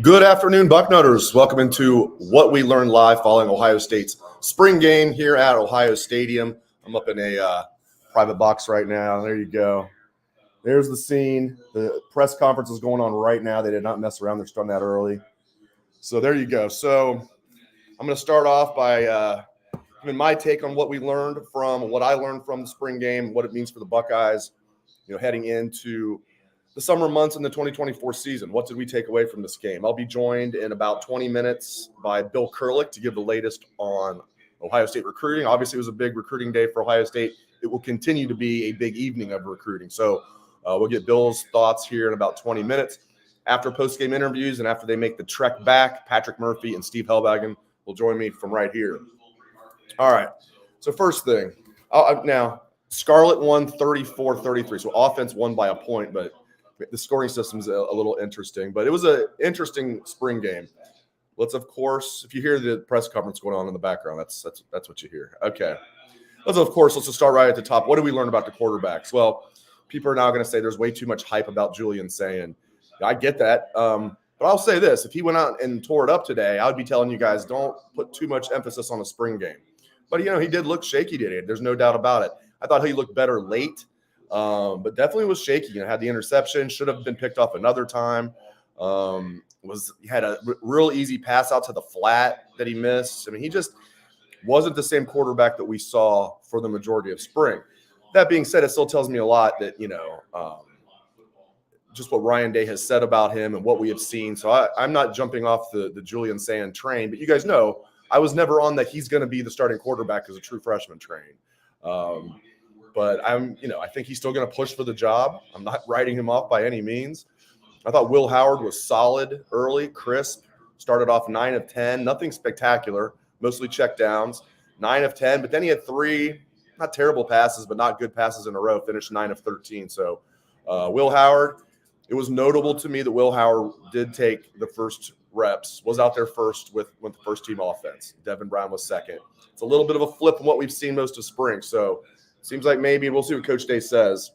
Good afternoon, Bucknutters. Welcome into What We Learned Live following Ohio State's spring game here at Ohio Stadium. I'm up in a private box right now. There you go. There's the scene. The press conference is going on right now. They did not mess around. They're starting that early. So there you go. So I'm going to start off by giving my take on what I learned from the spring game, what it means for the Buckeyes, heading into the summer months in the 2024 season. What did we take away from this game? I'll be joined in about 20 minutes by Bill Kurelic to give the latest on Ohio State recruiting. Obviously, it was a big recruiting day for Ohio State. It will continue to be a big evening of recruiting. So we'll get Bill's thoughts here in about 20 minutes. After post-game interviews and after they make the trek back, Patrick Murphy and Steve Helwagen will join me from right here. All right. So first thing, now Scarlet won 34-33. So offense won by a point, but the scoring system is a little interesting, but it was an interesting spring game. Let's, of course, if you hear the press conference going on in the background, that's what you hear. Okay. Let's just start right at the top. What did we learn about the quarterbacks? Well, people are now going to say there's way too much hype about Julian Sayin. I get that. But I'll say this. If he went out and tore it up today, I would be telling you guys don't put too much emphasis on a spring game. But, he did look shaky today. There's no doubt about it. I thought he looked better late. But definitely was shaky. Had the interception, should have been picked off another time. Had a real easy pass out to the flat that he missed. I mean, he just wasn't the same quarterback that we saw for the majority of spring. That being said, it still tells me a lot that, just what Ryan Day has said about him and what we have seen. So I'm not jumping off the Julian Sayin train, but you guys know I was never on that he's going to be the starting quarterback as a true freshman train. But I think he's still going to push for the job. I'm not writing him off by any means. I thought Will Howard was solid early, crisp, started off 9 of 10, nothing spectacular, mostly check downs, 9 of 10, but then he had 3, not terrible passes, but not good passes in a row, finished 9 of 13. So Will Howard, it was notable to me that Will Howard did take the first reps, was out there first with the first team offense. Devin Brown was second. It's a little bit of a flip from what we've seen most of spring. So seems like maybe we'll see what Coach Day says.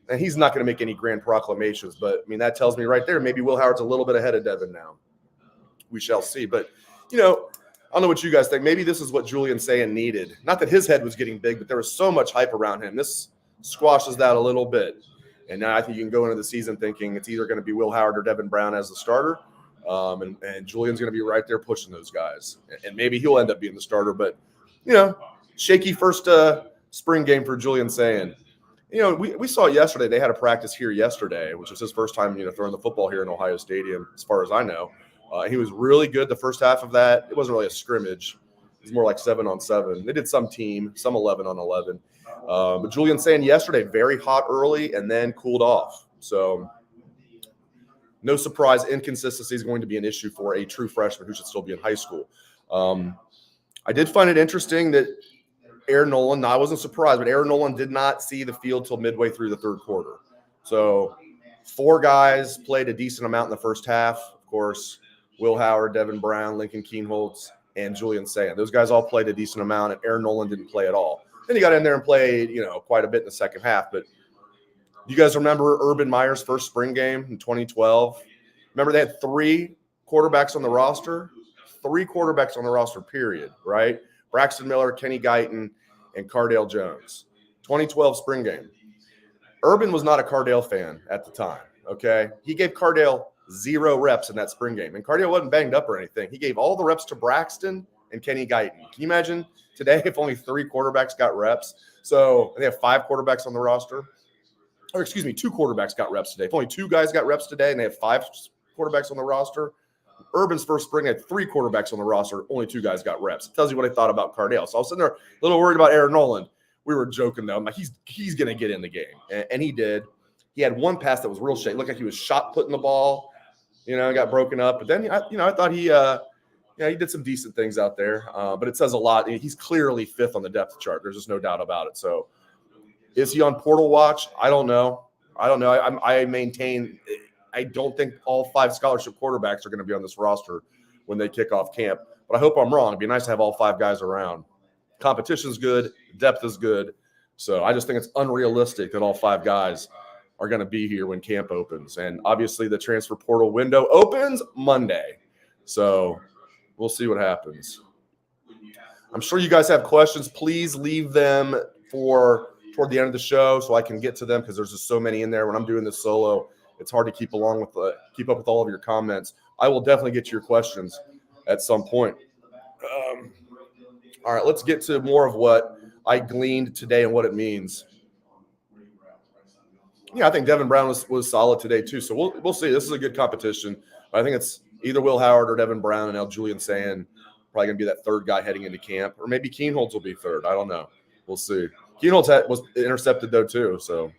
And he's not going to make any grand proclamations, but, that tells me right there maybe Will Howard's a little bit ahead of Devin now. We shall see. But, I don't know what you guys think. Maybe this is what Julian Sayin needed. Not that his head was getting big, but there was so much hype around him. This squashes that a little bit. And now I think you can go into the season thinking it's either going to be Will Howard or Devin Brown as the starter. And Julian's going to be right there pushing those guys. And maybe he'll end up being the starter. But, shaky first spring game for Julian Sayin. We saw it yesterday. They had a practice here yesterday, which was his first time, throwing the football here in Ohio Stadium, as far as I know. He was really good the first half of that. It wasn't really a scrimmage. It was more like 7-on-7. They did some team, some 11-on-11. But Julian Sayin yesterday, very hot early and then cooled off. So no surprise, inconsistency is going to be an issue for a true freshman who should still be in high school. I did find it interesting that Aaron Nolan, I wasn't surprised, but Aaron Nolan did not see the field till midway through the third quarter. So 4 guys played a decent amount in the first half. Of course, Will Howard, Devin Brown, Lincoln Keenholz, and Julian Sayin. Those guys all played a decent amount, and Aaron Nolan didn't play at all. Then he got in there and played, quite a bit in the second half. But you guys remember Urban Meyer's first spring game in 2012? Remember they had 3 quarterbacks on the roster? 3 quarterbacks on the roster, period, right? Braxton Miller, Kenny Guyton, and Cardale Jones. 2012 spring game. Urban was not a Cardale fan at the time, okay? He gave Cardale 0 reps in that spring game. And Cardale wasn't banged up or anything. He gave all the reps to Braxton and Kenny Guyton. Can you imagine today if only 3 quarterbacks got reps? So they have 5 quarterbacks on the roster. Or 2 quarterbacks got reps today. If only 2 guys got reps today and they have 5 quarterbacks on the roster, Urban's first spring had 3 quarterbacks on the roster. Only 2 guys got reps. It tells you what I thought about Cardale. So I was sitting there a little worried about Aaron Nolan. We were joking, though. I'm like, he's going to get in the game. And he did. He had one pass that was real shaky. Looked like he was shot putting the ball, got broken up. But then, I thought he did some decent things out there. But it says a lot. He's clearly 5th on the depth chart. There's just no doubt about it. So is he on portal watch? I don't know. I maintain – I don't think all 5 scholarship quarterbacks are going to be on this roster when they kick off camp. But I hope I'm wrong. It'd be nice to have all 5 guys around. Competition's good. Depth is good. So I just think it's unrealistic that all 5 guys are going to be here when camp opens. And obviously the transfer portal window opens Monday. So we'll see what happens. I'm sure you guys have questions. Please leave them for toward the end of the show so I can get to them, because there's just so many in there. When I'm doing this solo, it's hard to keep up with all of your comments. I will definitely get to your questions at some point. All right, let's get to more of what I gleaned today and what it means. Yeah, I think Devin Brown was solid today too. So we'll see. This is a good competition. I think it's either Will Howard or Devin Brown, and now Julian Sand probably going to be that third guy heading into camp, or maybe Keenholz will be third. I don't know. We'll see. Keenholz was intercepted though too. So,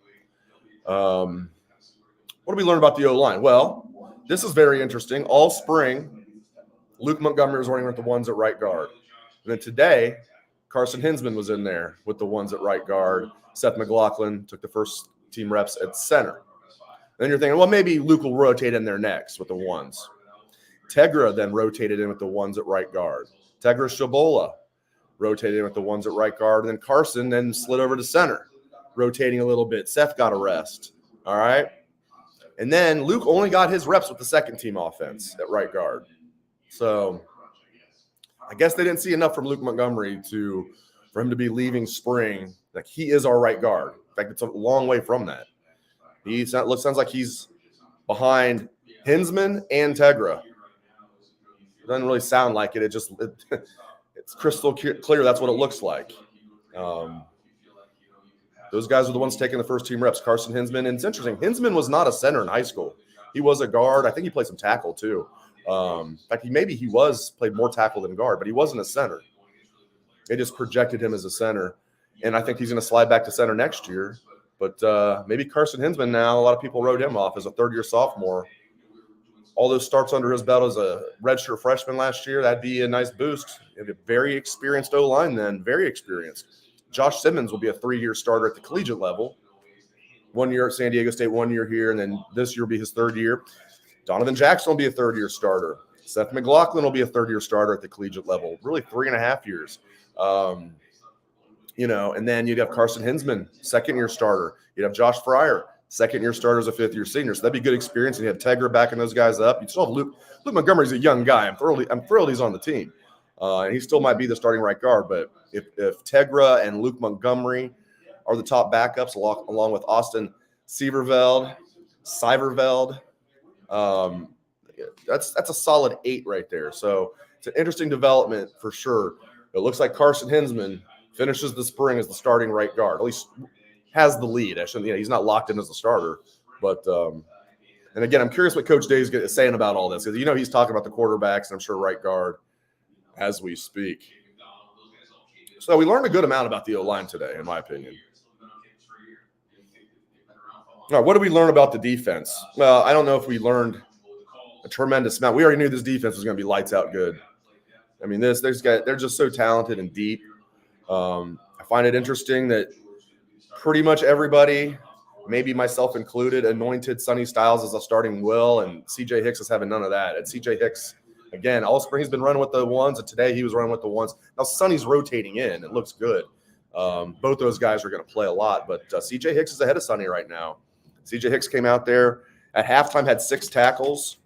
what do we learn about the O-line? Well, this is very interesting. All spring, Luke Montgomery was running with the ones at right guard, and then today, Carson Hinsman was in there with the ones at right guard. Seth McLaughlin took the first team reps at center. And then you're thinking, well, maybe Luke will rotate in there next with the ones. Tegra then rotated in with the ones at right guard. Tegra Shabola rotated in with the ones at right guard. And then Carson then slid over to center, rotating a little bit. Seth got a rest. All right. And then Luke only got his reps with the second team offense at right guard. So I guess they didn't see enough from Luke Montgomery for him to be leaving spring. Like, he is our right guard. In fact, it's a long way from that. Sounds like he's behind Hinsman and Tegra. It doesn't really sound like it. It's crystal clear. That's what it looks like. Those guys are the ones taking the first team reps, Carson Hinsman. And it's interesting. Hinsman was not a center in high school. He was a guard. I think he played some tackle too. In fact, he played more tackle than guard, but he wasn't a center. They just projected him as a center. And I think he's going to slide back to center next year. But maybe Carson Hinsman now, a lot of people wrote him off as a third-year sophomore. All those starts under his belt as a redshirt freshman last year, that'd be a nice boost. You have a very experienced O-line then, very experienced. Josh Simmons will be a 3-year starter at the collegiate level. 1 year at San Diego State, 1 year here, and then this year will be his third year. Donovan Jackson will be a third-year starter. Seth McLaughlin will be a third-year starter at the collegiate level, really 3.5 years. And then you'd have Carson Hinsman, second-year starter. You'd have Josh Fryer, second-year starter as a fifth-year senior. So that'd be good experience. And you have Tegra backing those guys up. You still have Luke Montgomery's a young guy. I'm thrilled he's on the team. And he still might be the starting right guard. But if Tegra and Luke Montgomery are the top backups, along with Austin Seiverveld, that's a solid 8 right there. So it's an interesting development for sure. It looks like Carson Hinsman finishes the spring as the starting right guard, at least has the lead. He's not locked in as a starter. But, and again, I'm curious what Coach Day is saying about all this, because he's talking about the quarterbacks and I'm sure right guard as we speak. So we learned a good amount about the O-line today, in my opinion. All right, what did we learn about the defense? Well, I don't know if we learned a tremendous amount. We already knew this defense was going to be lights out good. I mean, they're just so talented and deep. I find it interesting that pretty much everybody, maybe myself included, anointed Sonny Styles as a starting will, and CJ Hicks is having none of that. And CJ Hicks, again, all spring he's been running with the ones, and today he was running with the ones. Now Sonny's rotating in. It looks good. Both those guys are going to play a lot, but CJ Hicks is ahead of Sonny right now. CJ Hicks came out there at halftime, had 6 tackles.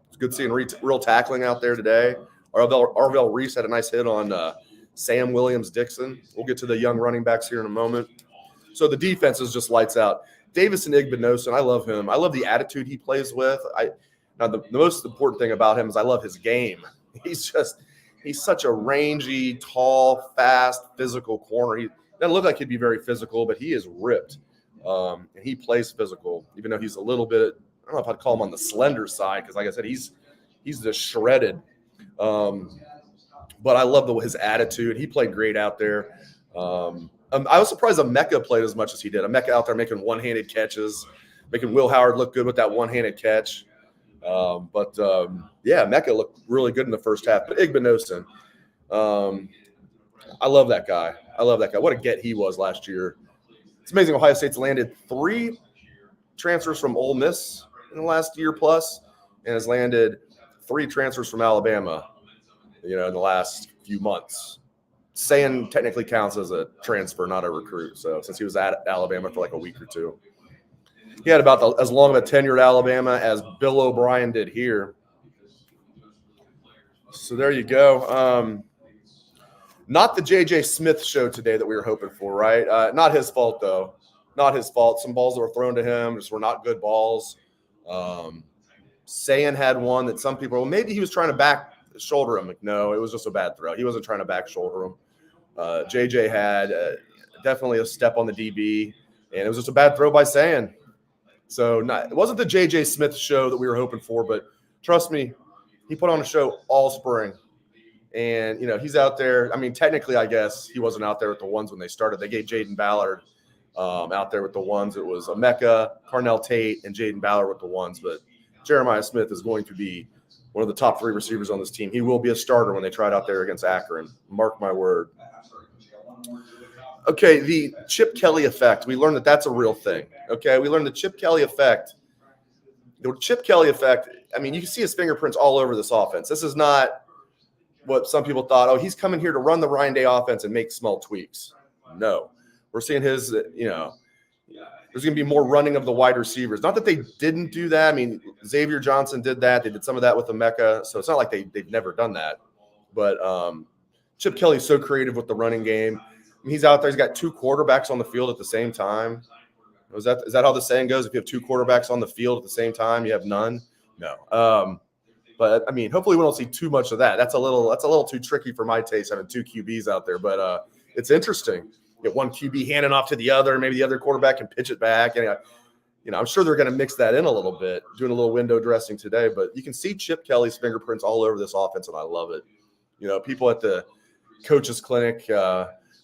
It's good seeing real tackling out there today. Arvell Reese had a nice hit on Sam Williams-Dixon. We'll get to the young running backs here in a moment. So the defense is just lights out. Davison Igbinosun, I love him. I love the attitude he plays with. Now the most important thing about him is I love his game. He's such a rangy, tall, fast, physical corner. He doesn't look like he'd be very physical, but he is ripped. And he plays physical, even though he's a little bit, I don't know if I'd call him on the slender side, because like I said, he's just shredded. But I love his attitude. He played great out there. I was surprised Emeka played as much as he did. Emeka out there making one-handed catches, making Will Howard look good with that one-handed catch. Emeka looked really good in the first half. But Igbinosun, I love that guy. What a get he was last year. It's amazing Ohio State's landed 3 transfers from Ole Miss in the last year plus, and has landed 3 transfers from Alabama, in the last few months. Saying technically counts as a transfer, not a recruit. So since he was at Alabama for like a week or two. He had about as long of a tenure at Alabama as Bill O'Brien did here. So there you go. Not the J.J. Smith show today that we were hoping for, right? Not his fault, though. Not his fault. Some balls that were thrown to him just were not good balls. Sayan had one that some people, well, maybe he was trying to back shoulder him. Like, no, it was just a bad throw. He wasn't trying to back shoulder him. JJ had definitely a step on the DB, and it was just a bad throw by Sayan. So it wasn't the J.J. Smith show that we were hoping for, but trust me, he put on a show all spring. And, he's out there. I mean, technically, I guess he wasn't out there with the ones when they started. They gave Jaden Ballard out there with the ones. It was Emeka, Carnell Tate, and Jaden Ballard with the ones. But Jeremiah Smith is going to be one of the top 3 receivers on this team. He will be a starter when they try it out there against Akron. Mark my word. Okay, the Chip Kelly effect. We learned that that's a real thing. Okay, we learned the Chip Kelly effect. The Chip Kelly effect, I mean, you can see his fingerprints all over this offense. This is not what some people thought, he's coming here to run the Ryan Day offense and make small tweaks. No. We're seeing his, there's going to be more running of the wide receivers. Not that they didn't do that. I mean, Xavier Johnson did that. They did some of that with Emeka. So it's not like they've never done that. But Chip Kelly's so creative with the running game. I mean, he's out there. He's got 2 quarterbacks on the field at the same time. Is that how the saying goes? If you have 2 quarterbacks on the field at the same time, you have none? No. But I mean, hopefully we don't see too much of that. That's a little too tricky for my taste, having 2 QBs out there. But it's interesting. You get one QB handing off to the other. Maybe the other quarterback can pitch it back. And I'm sure they're going to mix that in a little bit, doing a little window dressing today. But you can see Chip Kelly's fingerprints all over this offense, and I love it. People at the coaches clinic.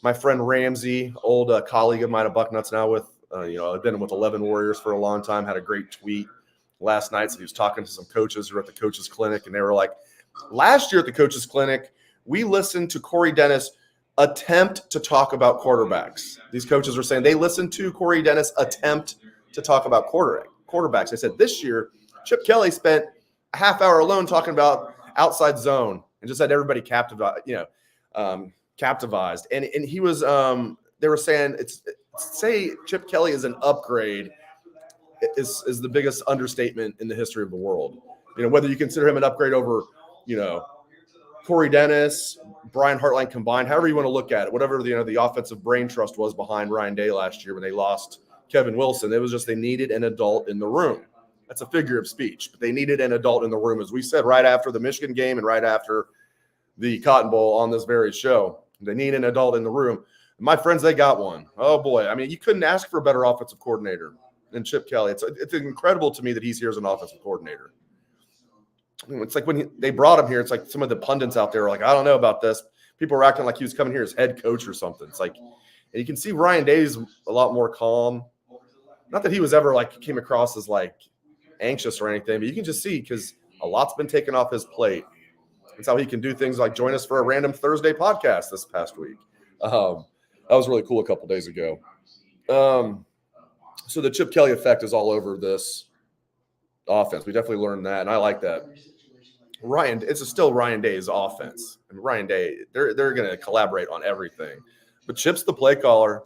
My friend Ramsey, old colleague of mine at Bucknuts now with, I've been with 11 Warriors for a long time, had a great tweet last night. So he was talking to some coaches who were at the coaches clinic, and they were like, last year at the coaches clinic, we listened to Corey Dennis attempt to talk about quarterbacks. These coaches were saying they listened to Corey Dennis attempt to talk about quarterbacks. They said this year, Chip Kelly spent a half hour alone talking about outside zone and just had everybody captivized. And he was, they were saying say Chip Kelly is an upgrade is the biggest understatement in the history of the world. Whether you consider him an upgrade over, Corey Dennis, Brian Hartline combined, however you want to look at it, whatever the offensive brain trust was behind Ryan Day last year when they lost Kevin Wilson, it was just they needed an adult in the room. That's a figure of speech, but they needed an adult in the room, as we said right after the Michigan game and right after the Cotton Bowl on this very show. They need an adult in the room. My friends, they got one. Oh boy, I mean, you couldn't ask for a better offensive coordinator than Chip Kelly. It's incredible to me that he's here as an offensive coordinator. It's like when they brought him here, it's like some of the pundits out there are like, I don't know about this. People were acting like he was coming here as head coach or something. It's like, and you can see Ryan Day's a lot more calm. Not that he was ever like came across as like anxious or anything, but you can just see because a lot's been taken off his plate. That's how he can do things like join us for a random Thursday podcast this past week. That was really cool a couple days ago. So the Chip Kelly effect is all over this offense. We definitely learned that, and I like that. It's still Ryan Day's offense. I mean, Ryan Day, they're going to collaborate on everything. But Chip's the play caller.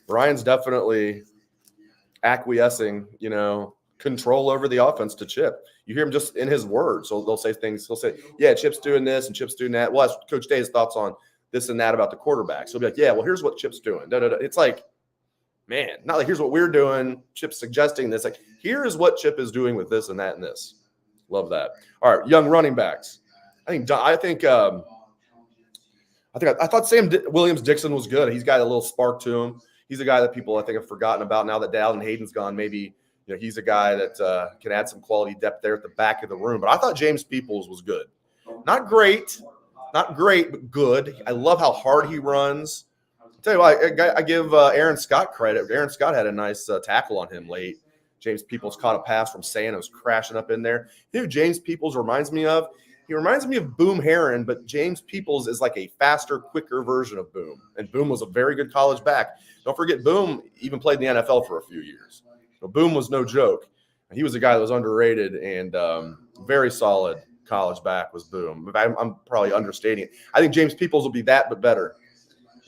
Ryan's definitely acquiescing, control over the offense to Chip. You hear him just in his words. So they'll say things. He'll say, yeah, Chip's doing this and Chip's doing that. Well, that's Coach Day's thoughts on this and that about the quarterback. So he'll be like, yeah, well, here's what Chip's doing. It's like, man, not like here's what we're doing. Chip's suggesting this. Like, here is what Chip is doing with this and that and this. Love that. All right, young running backs. I thought Sam Williams-Dixon was good. He's got a little spark to him. He's a guy that people I think have forgotten about now that Dallin Hayden's gone. Maybe he's a guy that can add some quality depth there at the back of the room. But I thought James Peoples was good. Not great, but good. I love how hard he runs. I'll tell you what, I give Aaron Scott credit. Aaron Scott had a nice tackle on him late. James Peoples caught a pass from Sand. It was crashing up in there. You know who James Peoples reminds me of? He reminds me of Boom Herron, but James Peoples is like a faster, quicker version of Boom. And Boom was a very good college back. Don't forget, Boom even played in the NFL for a few years. So Boom was no joke. He was a guy that was underrated and very solid college back was Boom. I'm probably understating it. I think James Peoples will be that, but better.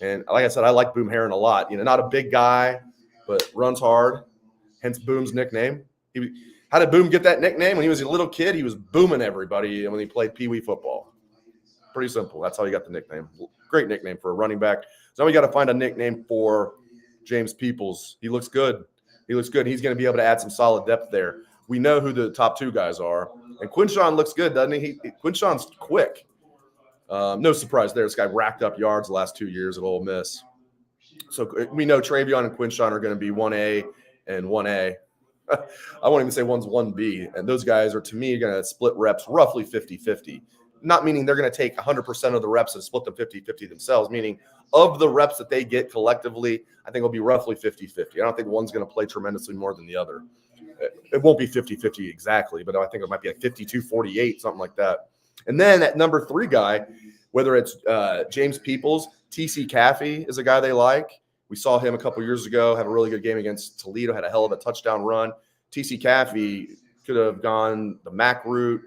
And like I said, I like Boom Herron a lot. Not a big guy, but runs hard. hence Boom's nickname. How did Boom get that nickname? When he was a little kid, he was booming everybody when he played Pee Wee football. Pretty simple. That's how he got the nickname. Great nickname for a running back. So now we got to find a nickname for James Peoples. He looks good. He's going to be able to add some solid depth there. We know who the top two guys are. And Quinshawn looks good, doesn't he? Quinshawn's quick. No surprise there. This guy racked up yards the last 2 years at Ole Miss. So we know Travion and Quinshawn are going to be 1A and 1A. I won't even say one's 1B. And those guys are, to me, going to split reps roughly 50-50. Not meaning they're going to take 100% of the reps and split them 50-50 themselves, meaning of the reps that they get collectively, I think it'll be roughly 50-50. I don't think one's going to play tremendously more than the other. It won't be 50-50 exactly, but I think it might be like 52-48, something like that. And then that number 3 guy, whether it's James Peoples, T.C. Caffey is a guy they like. We saw him a couple years ago have a really good game against Toledo, had a hell of a touchdown run. T.C. Caffey could have gone the MAC route.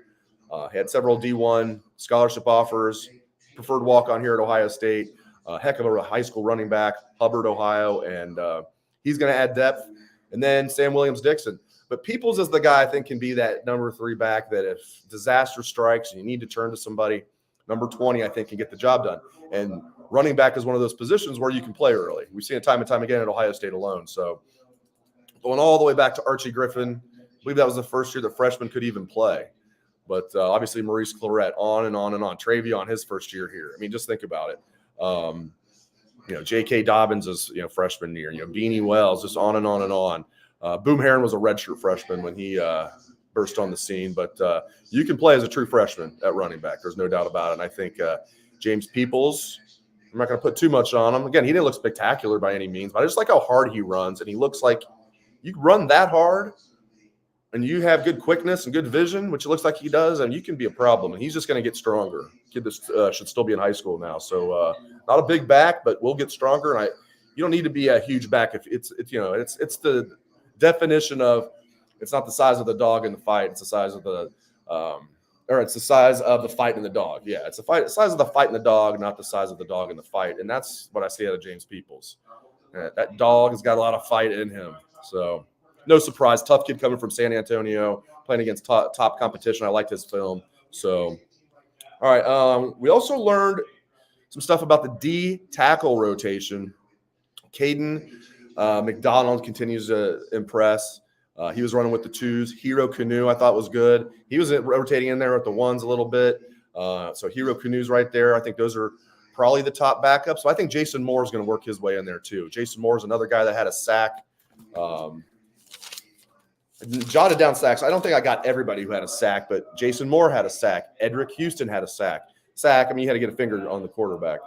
Had several D1 scholarship offers, preferred walk-on here at Ohio State, heck of a high school running back, Hubbard, Ohio, and he's going to add depth. And then Sam Williams-Dixon. But Peoples is the guy I think can be that number 3 back that if disaster strikes and you need to turn to somebody, number 20 I think can get the job done. And running back is one of those positions where you can play early. We've seen it time and time again at Ohio State alone. So going all the way back to Archie Griffin, I believe that was the first year the freshman could even play. But obviously Maurice Clarett, on and on and on. Travion, his first year here. I mean, just think about it. J.K. Dobbins is, freshman year. Beanie Wells, just on and on and on. Boom Herron was a redshirt freshman when he burst on the scene. But you can play as a true freshman at running back. There's no doubt about it. And I think James Peoples, I'm not going to put too much on him. Again, he didn't look spectacular by any means, but I just like how hard he runs. And he looks like you run that hard, and you have good quickness and good vision, which it looks like he does, and you can be a problem. And he's just going to get stronger. Kid that should still be in high school now. So not a big back, but we'll get stronger. And you don't need to be a huge back if it's the definition of it's not the size of the dog in the fight. It's the size of the it's the size of the fight in the dog. Yeah, it's the size of the fight in the dog, not the size of the dog in the fight. And that's what I see out of James Peoples. That dog has got a lot of fight in him. So no surprise, tough kid coming from San Antonio, playing against top competition. I liked his film. So, all right. We also learned some stuff about the D tackle rotation. Caden McDonald continues to impress. He was running with the 2s. Hero Canoe, I thought, was good. He was rotating in there with the 1s a little bit. So Hero Canoe's right there. I think those are probably the top backups. So I think Jason Moore is going to work his way in there too. Jason Moore is another guy that had a sack. Jotted down sacks. I don't think I got everybody who had a sack, but Jason Moore had a sack. Edric Houston had a sack. You had to get a finger on the quarterback.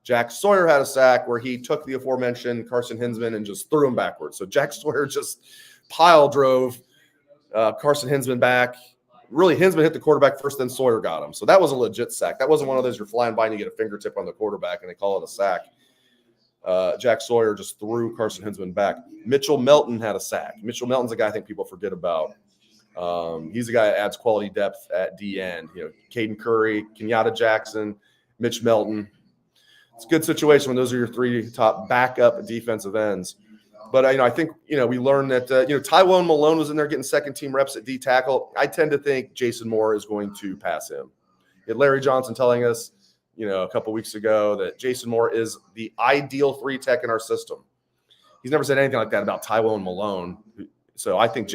Jack Sawyer had a sack where he took the aforementioned Carson Hinsman and just threw him backwards. So Jack Sawyer just pile drove Carson Hinsman back. Really, Hinsman hit the quarterback first, then Sawyer got him. So that was a legit sack. That wasn't one of those you're flying by and you get a fingertip on the quarterback and they call it a sack. Jack Sawyer just threw Carson Hinsman back. Mitchell Melton had a sack. Mitchell Melton's a guy I think people forget about. He's a guy that adds quality depth at D end. Caden Curry, Kenyatta Jackson, Mitch Melton. It's a good situation when those are your 3 top backup defensive ends. But I think we learned that Tywone Malone was in there getting second team reps at D tackle. I tend to think Jason Moore is going to pass him. Larry Johnson telling us a couple weeks ago that Jason Moore is the ideal 3 tech in our system. He's never said anything like that about Tywone Malone. So I think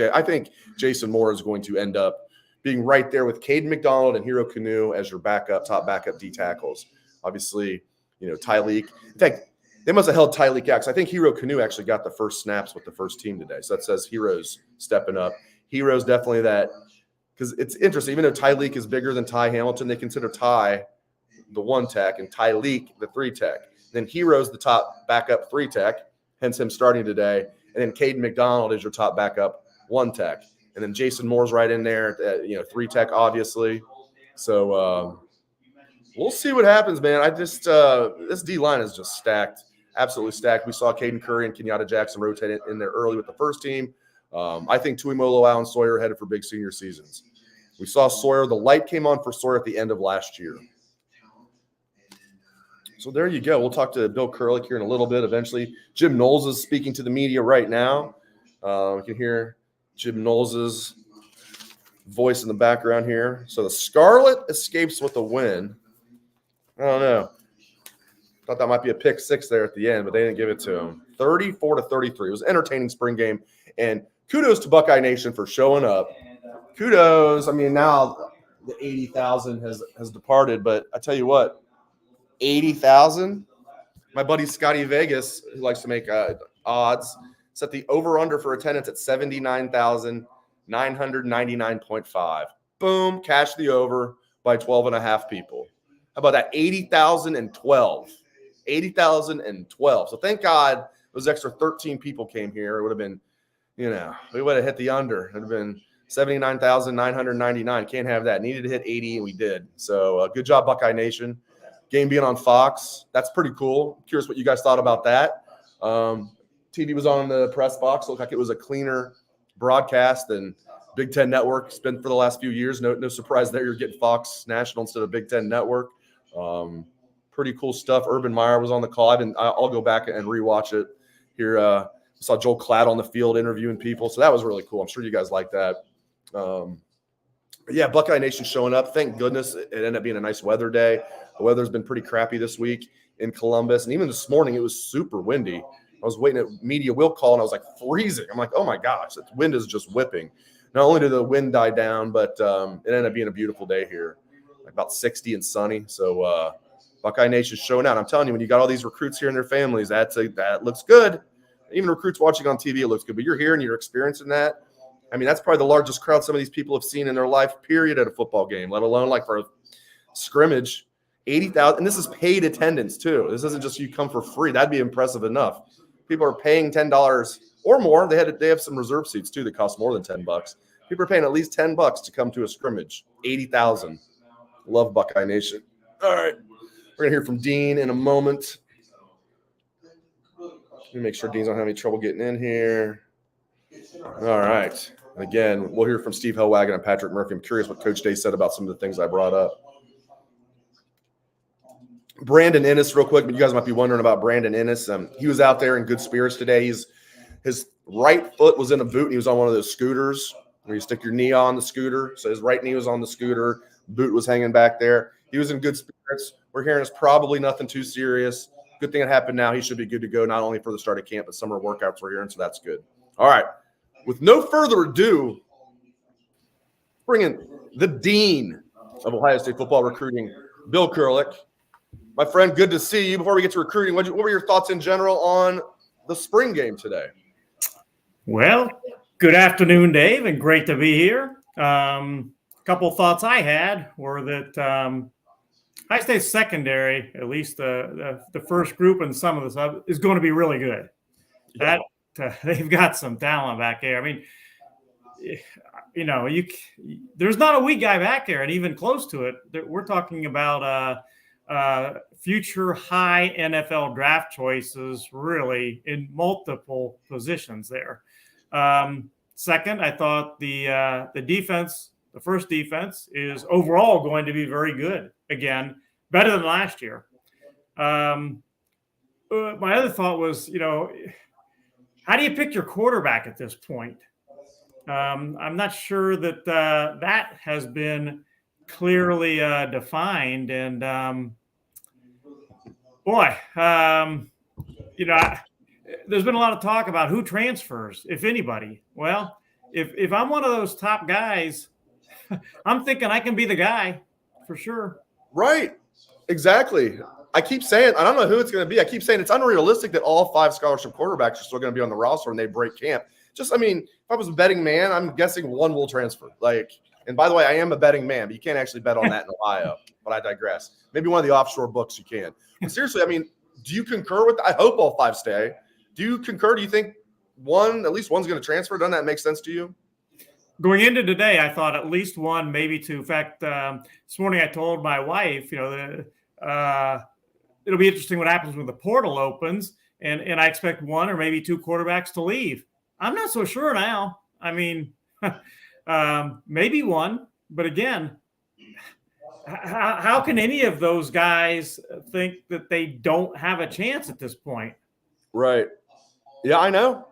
Jason Moore is going to end up being right there with Caden McDonald and Hero Canoe as your top backup D tackles. Obviously, Tyleek. In fact, they must have held Tyleek out because I think Hero Canoe actually got the first snaps with the first team today. So that says Hero's stepping up. Hero's definitely that, because it's interesting. Even though Tyleek is bigger than Ty Hamilton, they consider Ty the 1 tech and Tyleek the 3 tech. Then Hero's the top backup 3 tech, hence him starting today. And then Caden McDonald is your top backup 1 tech. And then Jason Moore's right in there, 3 tech, obviously. So we'll see what happens, man. This D line is just stacked, absolutely stacked. We saw Caden Curry and Kenyatta Jackson rotate in there early with the first team. I think Tuimoloau and Sawyer headed for big senior seasons. We saw Sawyer. The light came on for Sawyer at the end of last year. So there you go. We'll talk to Bill Kurelic here in a little bit eventually. Jim Knowles is speaking to the media right now. You can hear Jim Knowles' voice in the background here. So the Scarlet escapes with a win. I don't know. Thought that might be a pick six there at the end, but they didn't give it to him. 34-33. It was an entertaining spring game. And kudos to Buckeye Nation for showing up. Kudos. I mean, now the 80,000 has departed, but I tell you what, 80,000. My buddy Scotty Vegas, who likes to make odds, set the over-under for attendance at 79,999.5. Boom, cash the over by 12.5 people. How about that? 80,012. 80,012. So thank God those extra 13 people came here. It would have been, we would have hit the under. It would have been 79,999. Can't have that. Needed to hit 80, and we did. So good job, Buckeye Nation. Game being on Fox, that's pretty cool. I'm curious what you guys thought about that. TV was on the press box. Looked like it was a cleaner broadcast than Big Ten Network. It's been for the last few years. No surprise there. You're getting Fox National instead of Big Ten Network. Pretty cool stuff. Urban Meyer was on the call. I'll go back and rewatch it here. Saw Joel Klatt on the field interviewing people. So that was really cool. I'm sure you guys like that. But yeah, Buckeye Nation showing up. Thank goodness it ended up being a nice weather day. The weather's been pretty crappy this week in Columbus. And even this morning, it was super windy. I was waiting at media will call, and I was like freezing. I'm like, oh, my gosh, the wind is just whipping. Not only did the wind die down, but it ended up being a beautiful day here, like about 60 and sunny. So Buckeye Nation showing out. I'm telling you, when you got all these recruits here and their families, that looks good. Even recruits watching on TV, it looks good. But you're here and you're experiencing that. I mean, that's probably the largest crowd some of these people have seen in their life, period, at a football game, let alone like for a scrimmage. 80,000, and this is paid attendance too. This isn't just you come for free. That'd be impressive enough. People are paying $10 or more. They have some reserve seats too that cost more than $10. People are paying at least $10 to come to a scrimmage. 80,000. Love Buckeye Nation. All right, we're gonna hear from Dean in a moment. Let me make sure Dean's don't have any trouble getting in here. All right. And again, we'll hear from Steve Helwagen and Patrick Murphy. I'm curious what Coach Day said about some of the things I brought up. Brandon Ennis, real quick, but you guys might be wondering about Brandon Ennis. He was out there in good spirits today. His right foot was in a boot, and he was on one of those scooters where you stick your knee on the scooter. So his right knee was on the scooter. Boot was hanging back there. He was in good spirits. We're hearing it's probably nothing too serious. Good thing it happened now. He should be good to go, not only for the start of camp, but summer workouts we're hearing, so that's good. All right. With no further ado, bring in the Dean of Ohio State football recruiting, Bill Kurelic. My friend, good to see you. Before we get to recruiting, what were your thoughts in general on the spring game today? Well, good afternoon, Dave, and great to be here. A couple thoughts I had were that Ohio State secondary, at least the first group and some of the sub, is going to be really good. Yeah. They've got some talent back there. I mean, there's not a weak guy back there, and even close to it. We're talking about future high NFL draft choices, really in multiple positions there. Second, I thought the defense, the first defense, is overall going to be very good. Again, better than last year. My other thought was, how do you pick your quarterback at this point? I'm not sure that that has been clearly defined. And there's been a lot of talk about who transfers, if anybody. Well, if I'm one of those top guys, I'm thinking I can be the guy for sure. Right. Exactly. I keep saying, I don't know who it's going to be. I keep saying it's unrealistic that all 5 scholarship quarterbacks are still going to be on the roster when they break camp. If I was a betting man, I'm guessing one will transfer. And by the way, I am a betting man, but you can't actually bet on that in Ohio. But I digress. Maybe one of the offshore books you can. But seriously, do you concur with that? I hope all 5 stay. Do you concur? Do you think at least one's going to transfer? Doesn't that make sense to you? Going into today, I thought at least one, maybe 2. In fact, this morning I told my wife, it'll be interesting what happens when the portal opens, and I expect 1 or maybe 2 quarterbacks to leave. I'm not so sure now. Maybe 1, but again, how can any of those guys think that they don't have a chance at this point? Right. Yeah, I know.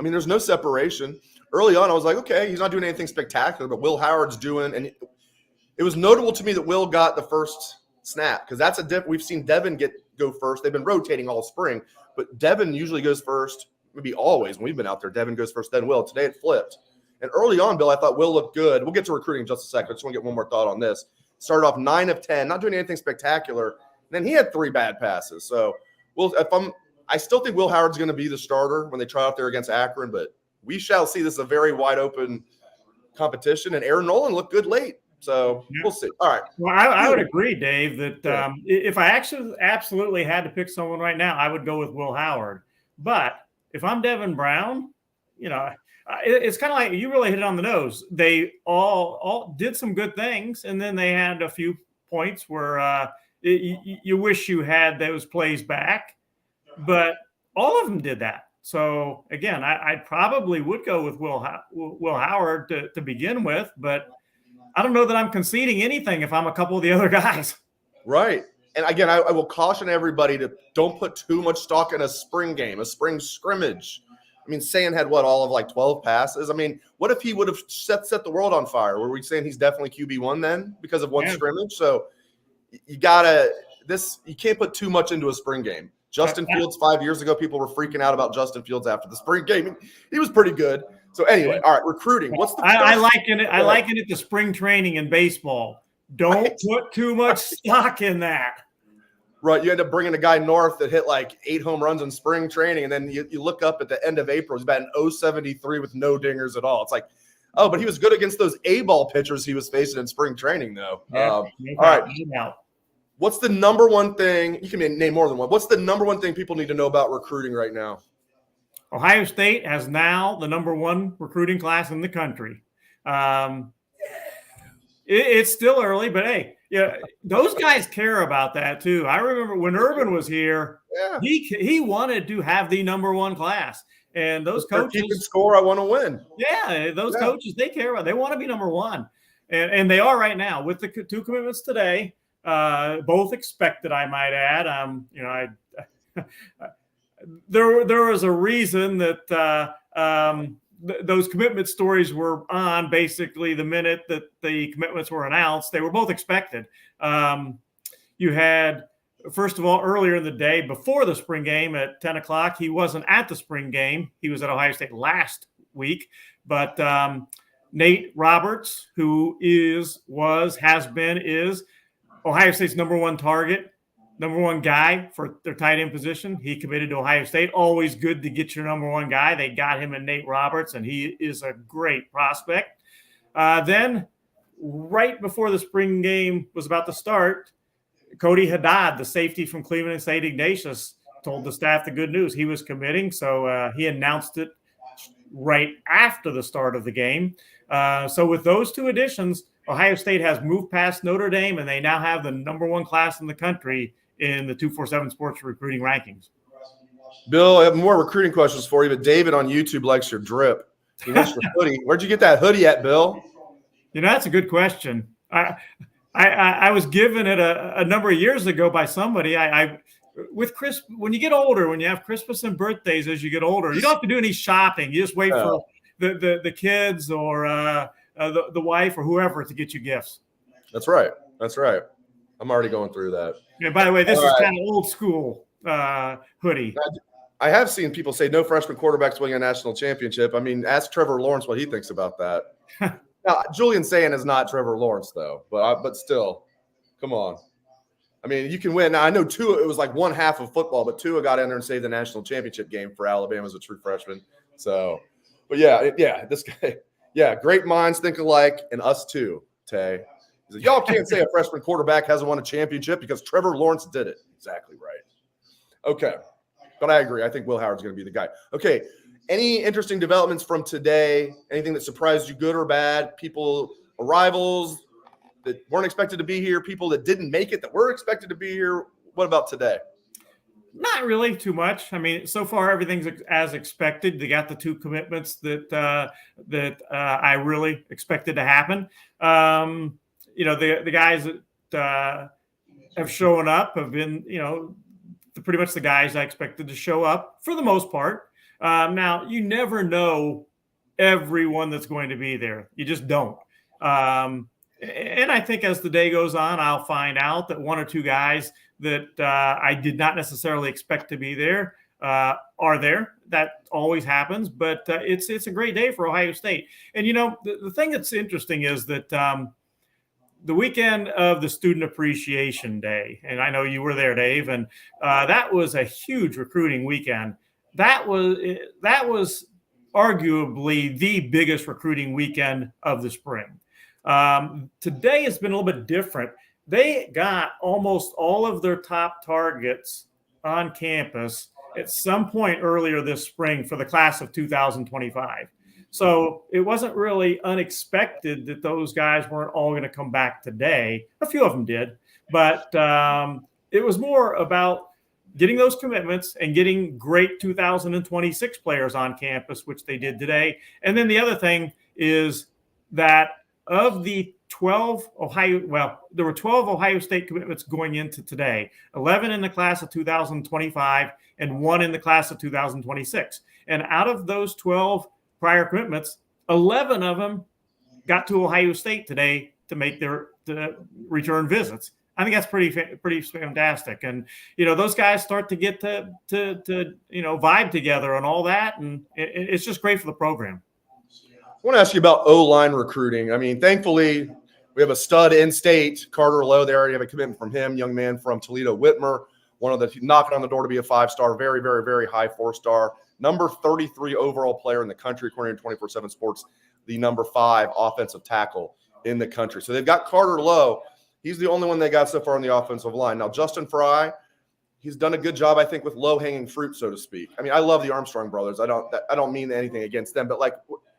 I mean, there's no separation. Early on, I was like, okay, he's not doing anything spectacular, but Will Howard's doing, and it was notable to me that Will got the first snap because that's we've seen Devin go first. They've been rotating all spring, but Devin usually goes first, maybe always when we've been out there. Devin goes first, then Will. Today it flipped. And early on, Bill, I thought Will looked good. We'll get to recruiting in just a second. I just want to get one more thought on this. Started off 9 of 10, not doing anything spectacular. And then he had 3 bad passes. So I still think Will Howard's going to be the starter when they try out there against Akron, but we shall see. This is a very wide open competition, and Aaron Nolan looked good late. So we'll see. All right. Well, I would agree, Dave, that if I actually absolutely had to pick someone right now, I would go with Will Howard. But if I'm Devin Brown, it's kind of like you really hit it on the nose. They all did some good things, and then they had a few points where you wish you had those plays back. But all of them did that. So, again, I probably would go with Will Howard to begin with, but I don't know that I'm conceding anything if I'm a couple of the other guys. Right. And, again, I will caution everybody to don't put too much stock in a spring game, a spring scrimmage. I mean, Sand had, all of 12 passes? I mean, what if he would have set the world on fire? Were we saying he's definitely QB1 then because of one scrimmage? So you can't put too much into a spring game. Justin Fields 5 years ago, people were freaking out about Justin Fields after the spring game. He was pretty good. So anyway, all right, recruiting. What's the I liken it to spring training in baseball. Don't put too much stock in that. Right, you end up bringing a guy north that hit 8 home runs in spring training, and then you look up at the end of April, he's batting 073 with no dingers at all. It's like, oh, but he was good against those A-ball pitchers he was facing in spring training, though. All right. What's the number one thing? You can name more than one. What's the number one thing people need to know about recruiting right now? Ohio State has now the number 1 recruiting class in the country. It's still early, but hey, those guys care about that too. I remember when Urban was here, he wanted to have the number 1 class, and those coaches keep score. I want to win. Yeah, those coaches, they care about. They want to be number 1, and they are right now with the 2 commitments today. Both expected, I might add. There was a reason that those commitment stories were on basically the minute that the commitments were announced. They were both expected. You had, first of all, earlier in the day before the spring game at 10 o'clock, he wasn't at the spring game. He was at Ohio State last week, but Nate Roberts, who is Ohio State's number 1 target, number 1 guy for their tight end position. He committed to Ohio State. Always good to get your number 1 guy. They got him in Nate Roberts, and he is a great prospect. Then right before the spring game was about to start, Cody Haddad, the safety from Cleveland and St. Ignatius, told the staff the good news. He was committing, so he announced it right after the start of the game. So with those 2 additions, Ohio State has moved past Notre Dame, and they now have the number 1 class in the country in the 247 Sports recruiting rankings. Bill, I have more recruiting questions for you, but David on YouTube likes your drip. He wants your hoodie. Where'd you get that hoodie at, Bill? That's a good question. I was given it a number of years ago by somebody. When you get older, when you have Christmas and birthdays as you get older, you don't have to do any shopping. You just wait for the kids or the wife or whoever to get you gifts. That's right. I'm already going through that. Yeah, by the way, this is kind of old school hoodie. I have seen people say no freshman quarterbacks winning a national championship. I mean, ask Trevor Lawrence what he thinks about that. Now, Julian Sand is not Trevor Lawrence, though, but still, come on. I mean, you can win. Now, I know Tua, it was like 1/2 of football, but Tua got in there and saved the national championship game for Alabama as a true freshman. So, but this guy, great minds think alike, and us too, Tay. He said, y'all can't say a freshman quarterback hasn't won a championship because Trevor Lawrence did it. Exactly right. Okay. But I agree. I think Will Howard's going to be the guy. Okay. Any interesting developments from today? Anything that surprised you, good or bad? People, arrivals that weren't expected to be here, people that didn't make it that were expected to be here. What about today? Not really too much. I mean, so far everything's as expected. They got the 2 commitments that I really expected to happen. The guys that have shown up have been, pretty much the guys I expected to show up for the most part. Now, you never know everyone that's going to be there. You just don't. And I think as the day goes on, I'll find out that one or two guys that I did not necessarily expect to be there are there. That always happens, but it's a great day for Ohio State. And, the thing that's interesting is that the weekend of the Student Appreciation Day, and I know you were there, Dave, and that was a huge recruiting weekend. That was arguably the biggest recruiting weekend of the spring. Today has been a little bit different. They got almost all of their top targets on campus at some point earlier this spring for the class of 2025. So it wasn't really unexpected that those guys weren't all going to come back today. A few of them did, but it was more about getting those commitments and getting great 2026 players on campus, which they did today. And then the other thing is that of the 12 there were 12 Ohio State commitments going into today, 11 in the class of 2025 and 1 in the class of 2026. And out of those 12 prior commitments, 11 of them got to Ohio State today to make their return visits. I think that's pretty fantastic. And, those guys start to get to vibe together and all that. And it's just great for the program. I want to ask you about O-line recruiting. I mean, thankfully, we have a stud in-state, Carter Lowe. They already have a commitment from him, young man from Toledo, Whitmer, one of the knocking on the door to be a 5-star, very, very, very high 4-star, number 33 overall player in the country, according to 24/7 Sports, the number 5 offensive tackle in the country. So they've got Carter Lowe. He's the only one they got so far on the offensive line. Now, Justin Fry, he's done a good job, I think, with low-hanging fruit, so to speak. I mean, I love the Armstrong brothers. I don't mean anything against them, but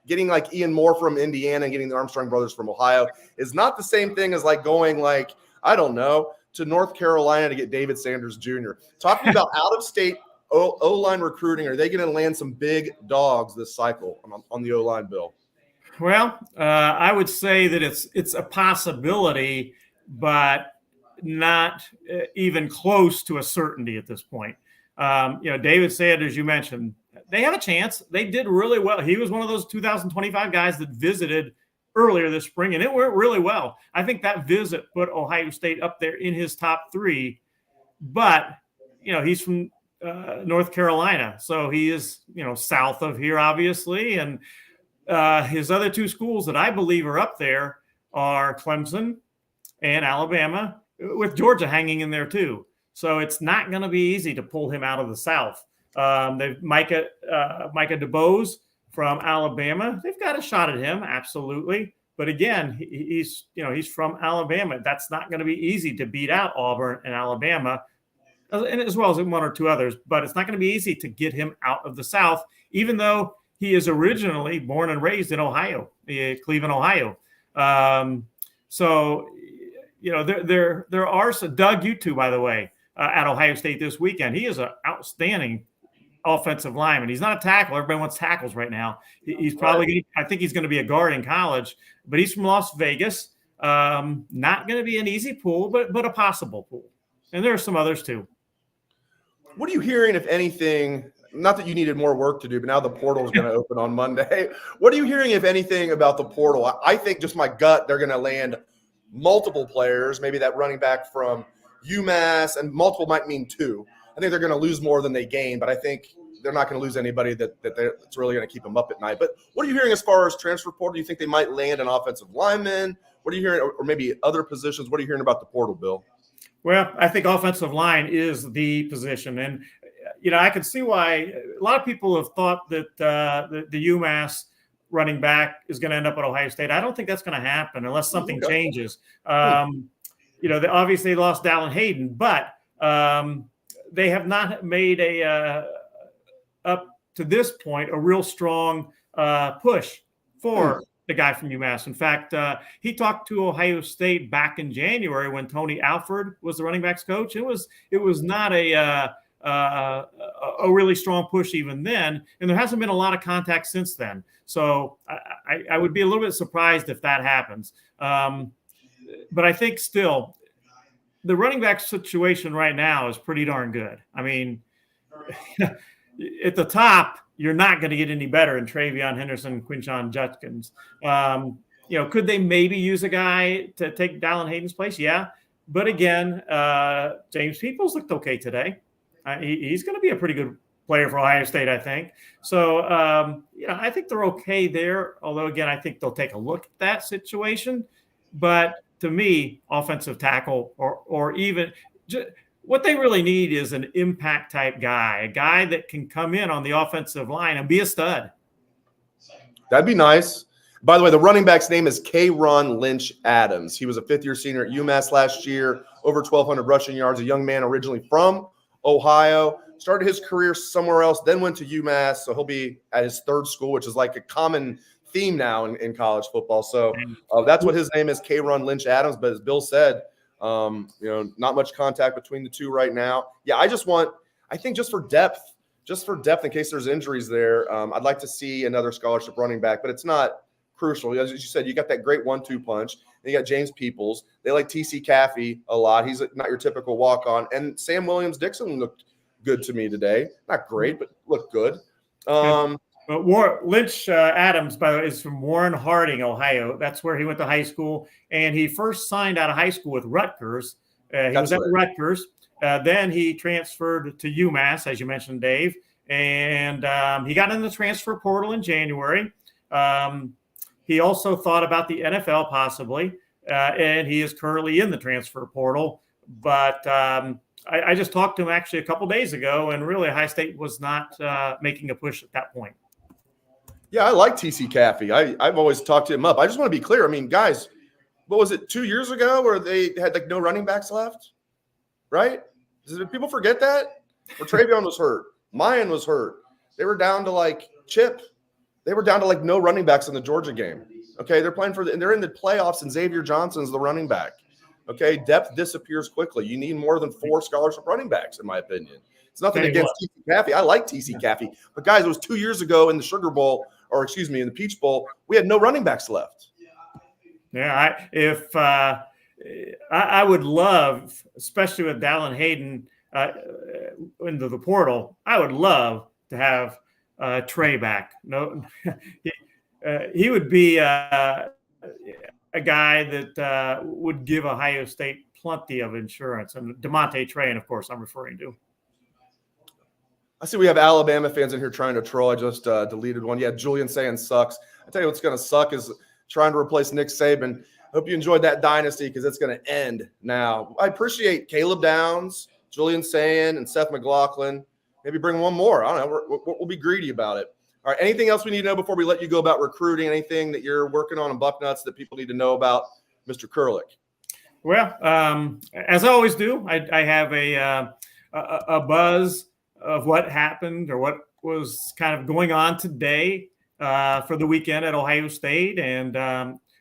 getting Ian Moore from Indiana and getting the Armstrong brothers from Ohio is not the same thing as going to North Carolina to get David Sanders Jr. Talking about out-of-state O-line recruiting, are they going to land some big dogs this cycle on the O-line, Bill? Well, I would say that it's a possibility, but not even close to a certainty at this point. David Sanders, you mentioned, they have a chance. They did really well. He was one of those 2025 guys that visited earlier this spring, and it went really well. I think that visit put Ohio State up there in his top 3. But, he's from North Carolina, so he is, south of here, obviously. And his other 2 schools that I believe are up there are Clemson and Alabama, with Georgia hanging in there too. So it's not going to be easy to pull him out of the South. They've Micah DeBose from Alabama. They've got a shot at him, absolutely. But again, he's from Alabama. That's not going to be easy to beat out Auburn and Alabama, and as well as 1 or 2 others. But it's not going to be easy to get him out of the South, even though he is originally born and raised in Ohio, Cleveland, Ohio. So there are some. Doug Utu, by the way, at Ohio State this weekend. He is an outstanding offensive lineman. He's not a tackle. Everybody wants tackles right now. He's probably I think he's going to be a guard in college, but he's from Las Vegas. Not going to be an easy pool, but a possible pool. And there are some others too. What are you hearing, if anything? Not that you needed more work to do, but now the portal is going to open on Monday. What are you hearing, if anything, about the portal? I think, just my gut, they're going to land multiple players, maybe that running back from UMass, and multiple might mean 2. I think they're going to lose more than they gain, but I think they're not going to lose anybody that's really going to keep them up at night. But what are you hearing as far as transfer portal? Do you think they might land an offensive lineman? What are you hearing, or maybe other positions? What are you hearing about the portal, Bill? Well, I think offensive line is the position. And, I can see why a lot of people have thought that the UMass running back is going to end up at Ohio State. I don't think that's going to happen unless something changes. They obviously lost Dallin Hayden, but they have not made up to this point a real strong push for the guy from UMass. In fact, he talked to Ohio State back in January when Tony Alford was the running backs coach. It was not a really strong push even then, and there hasn't been a lot of contact since then. So I would be a little bit surprised if that happens. But I think still the running back situation right now is pretty darn good. I mean, at the top, you're not going to get any better in Travion Henderson, Quinshon Judkins. Could they maybe use a guy to take Dallin Hayden's place? Yeah. But again, James Peoples looked okay today. He's going to be a pretty good player for Ohio State, I think. So, I think they're okay there. Although, again, I think they'll take a look at that situation. But to me, offensive tackle or even what they really need is an impact type guy, a guy that can come in on the offensive line and be a stud. That'd be nice. By the way, the running back's name is K-Ron Lynch Adams. He was a fifth-year senior at UMass last year, over 1,200 rushing yards, a young man originally from Ohio. Started his career somewhere else, then went to UMass, so he'll be at his third school, which is like a common theme now in college football. So that's what his name is, K-Ron Lynch Adams. But as Bill said, not much contact between the two right now. Yeah, I think just for depth in case there's injuries there, I'd like to see another scholarship running back, but it's not crucial. As you said, you got that great 1-2 punch. Then you got James Peoples. They like TC Caffey a lot. He's not your typical walk-on. And Sam Williams-Dixon looked good to me today. Not great, but looked good. But Lynch Adams, by the way, is from Warren Harding, Ohio. That's where he went to high school. And he first signed out of high school with Rutgers. He was at Rutgers. Then he transferred to UMass, as you mentioned, Dave. And he got in the transfer portal in January. He also thought about the NFL possibly, and he is currently in the transfer portal. But I just talked to him actually a couple days ago, and really Ohio State was not making a push at that point. Yeah, I like TC Caffey. I've always talked him up. I just want to be clear. I mean, guys, what was it, 2 years ago where they had like no running backs left? Right? Did people forget that? Or Travion was hurt. Mayan was hurt. They were down to like Chip. They were down to like no running backs in the Georgia game. Okay, they're playing and they're in the playoffs, and Xavier Johnson's the running back. Okay, depth disappears quickly. You need more than 4 scholarship running backs, in my opinion. It's nothing against TC Caffey. I like TC Caffey. But guys, it was 2 years ago in the Sugar Bowl, or excuse me, in the Peach Bowl, we had no running backs left. Yeah, I would love, especially with Dallin Hayden into the portal, I would love to have Trey back. No, he would be a guy that would give Ohio State plenty of insurance. And DeMonte Train, of course, I'm referring to. I see we have Alabama fans in here trying to troll. I just deleted one. Yeah, Julian saying sucks. I tell you what's going to suck is trying to replace Nick Saban. Hope you enjoyed that dynasty because it's going to end now. I appreciate Caleb Downs, Julian Sayin, and Seth McLaughlin. Maybe bring one more. I don't know. We'll be greedy about it. All right. Anything else we need to know before we let you go about recruiting? Anything that you're working on in Bucknuts that people need to know about Mr. Kurelic? Well, as I always do, I have a buzz of what happened or what was kind of going on today for the weekend at Ohio State. And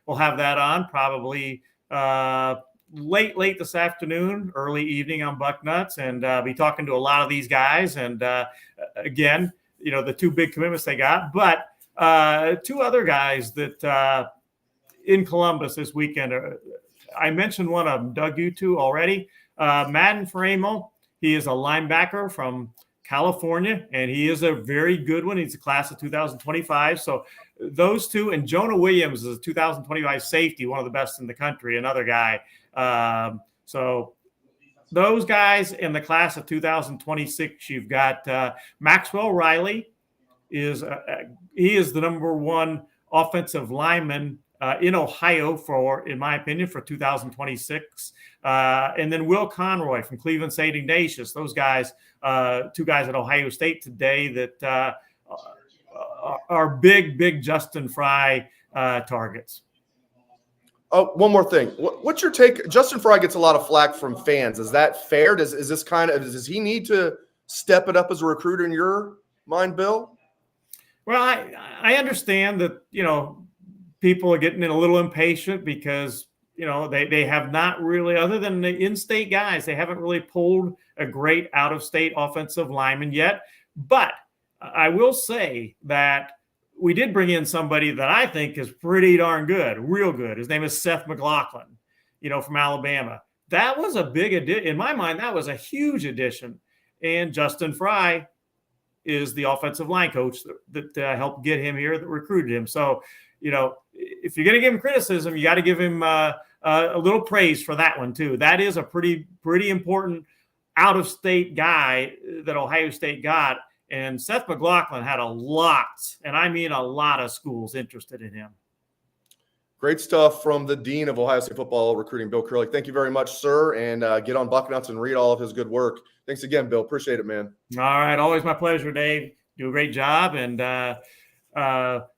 we'll have that on probably late this afternoon, early evening on Bucknuts, and be talking to a lot of these guys. And again, the 2 big commitments they got, but 2 other guys that in Columbus this weekend. I mentioned one of them, Doug Utu already. Madden Framo, he is a linebacker from California, and he is a very good one. He's a class of 2025. So those 2, and Jonah Williams is a 2025 safety, one of the best in the country, another guy. So those guys in the class of 2026, you've got Maxwell Riley. He is the number 1 offensive lineman in Ohio in my opinion, for 2026. And then Will Conroy from Cleveland St. Ignatius. Those guys, 2 guys at Ohio State today that are big Justin Fry targets. Oh, one more thing. What's your take? Justin Fry gets a lot of flack from fans. Is that fair? Does he need to step it up as a recruiter in your mind, Bill? Well, I understand that, people are getting a little impatient because, they have not really, other than the in-state guys, they haven't really pulled a great out-of-state offensive lineman yet. But I will say that we did bring in somebody that I think is pretty darn good, real good. His name is Seth McLaughlin, from Alabama. That was a big addition. In my mind, that was a huge addition. And Justin Fry is the offensive line coach that helped get him here, that recruited him. So, if you're going to give him criticism, you got to give him a little praise for that one too. That is a pretty important out-of-state guy that Ohio State got. And Seth McLaughlin had a lot, and I mean a lot of schools interested in him. Great stuff from the Dean of Ohio State football recruiting, Bill Kurelic. Thank you very much, sir. And get on Bucknuts and read all of his good work. Thanks again, Bill. Appreciate it, man. All right. Always my pleasure, Dave. Do a great job. And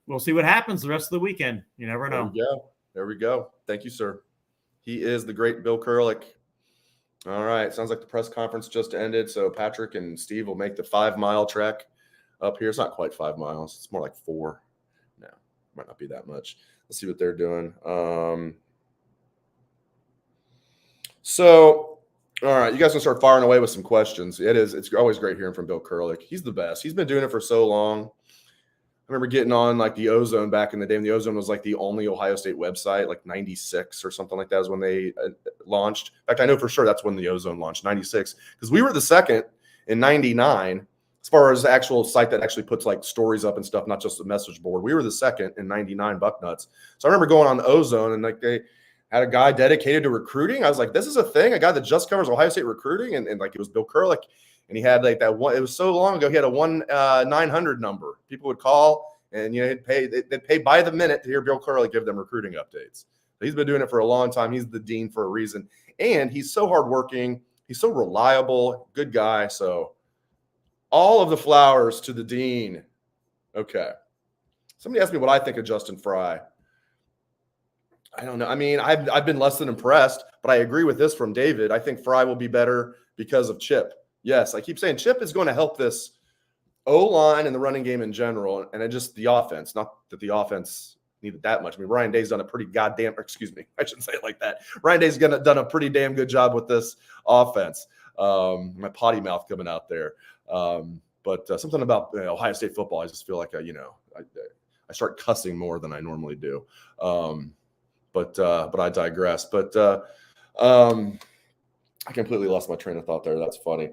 we'll see what happens the rest of the weekend. You never know. There we go. Thank you, sir. He is the great Bill Kurelic. All right. Sounds like the press conference just ended. So Patrick and Steve will make the 5-mile trek up here. It's not quite 5 miles. It's more like 4. No, might not be that much. Let's see what they're doing. So, all right, you guys can start firing away with some questions. It's always great hearing from Bill Kurelic. He's the best. He's been doing it for so long. I remember getting on like the Ozone back in the day, and the Ozone was like the only Ohio State website, like 96 or something like that is when they launched. In fact, I know for sure that's when the Ozone launched, 96, because we were the second in 99 as far as the actual site that actually puts like stories up and stuff, not just a message board. We were the second in 99 Bucknuts. So I remember going on the Ozone and like they had a guy dedicated to recruiting. I was like, this is a thing, a guy that just covers Ohio State recruiting. And like it was Bill Kurelic. And he had like that one, it was so long ago, he had a 1-900 number. People would call and, they'd pay by the minute to hear Bill Kurelic give them recruiting updates. So he's been doing it for a long time. He's the dean for a reason. And he's so hardworking. He's so reliable, good guy. So all of the flowers to the dean. Okay. Somebody asked me what I think of Justin Fry. I don't know. I mean, I've been less than impressed, but I agree with this from David. I think Fry will be better because of Chip. Yes, I keep saying Chip is going to help this O-line and the running game in general, and then just the offense. Not that the offense needed that much. I mean, Ryan Day's done a pretty I shouldn't say it like that. Ryan Day's done a pretty damn good job with this offense. My potty mouth coming out there. But something about Ohio State football, I just feel like, I start cussing more than I normally do. But I digress. But I completely lost my train of thought there. That's funny.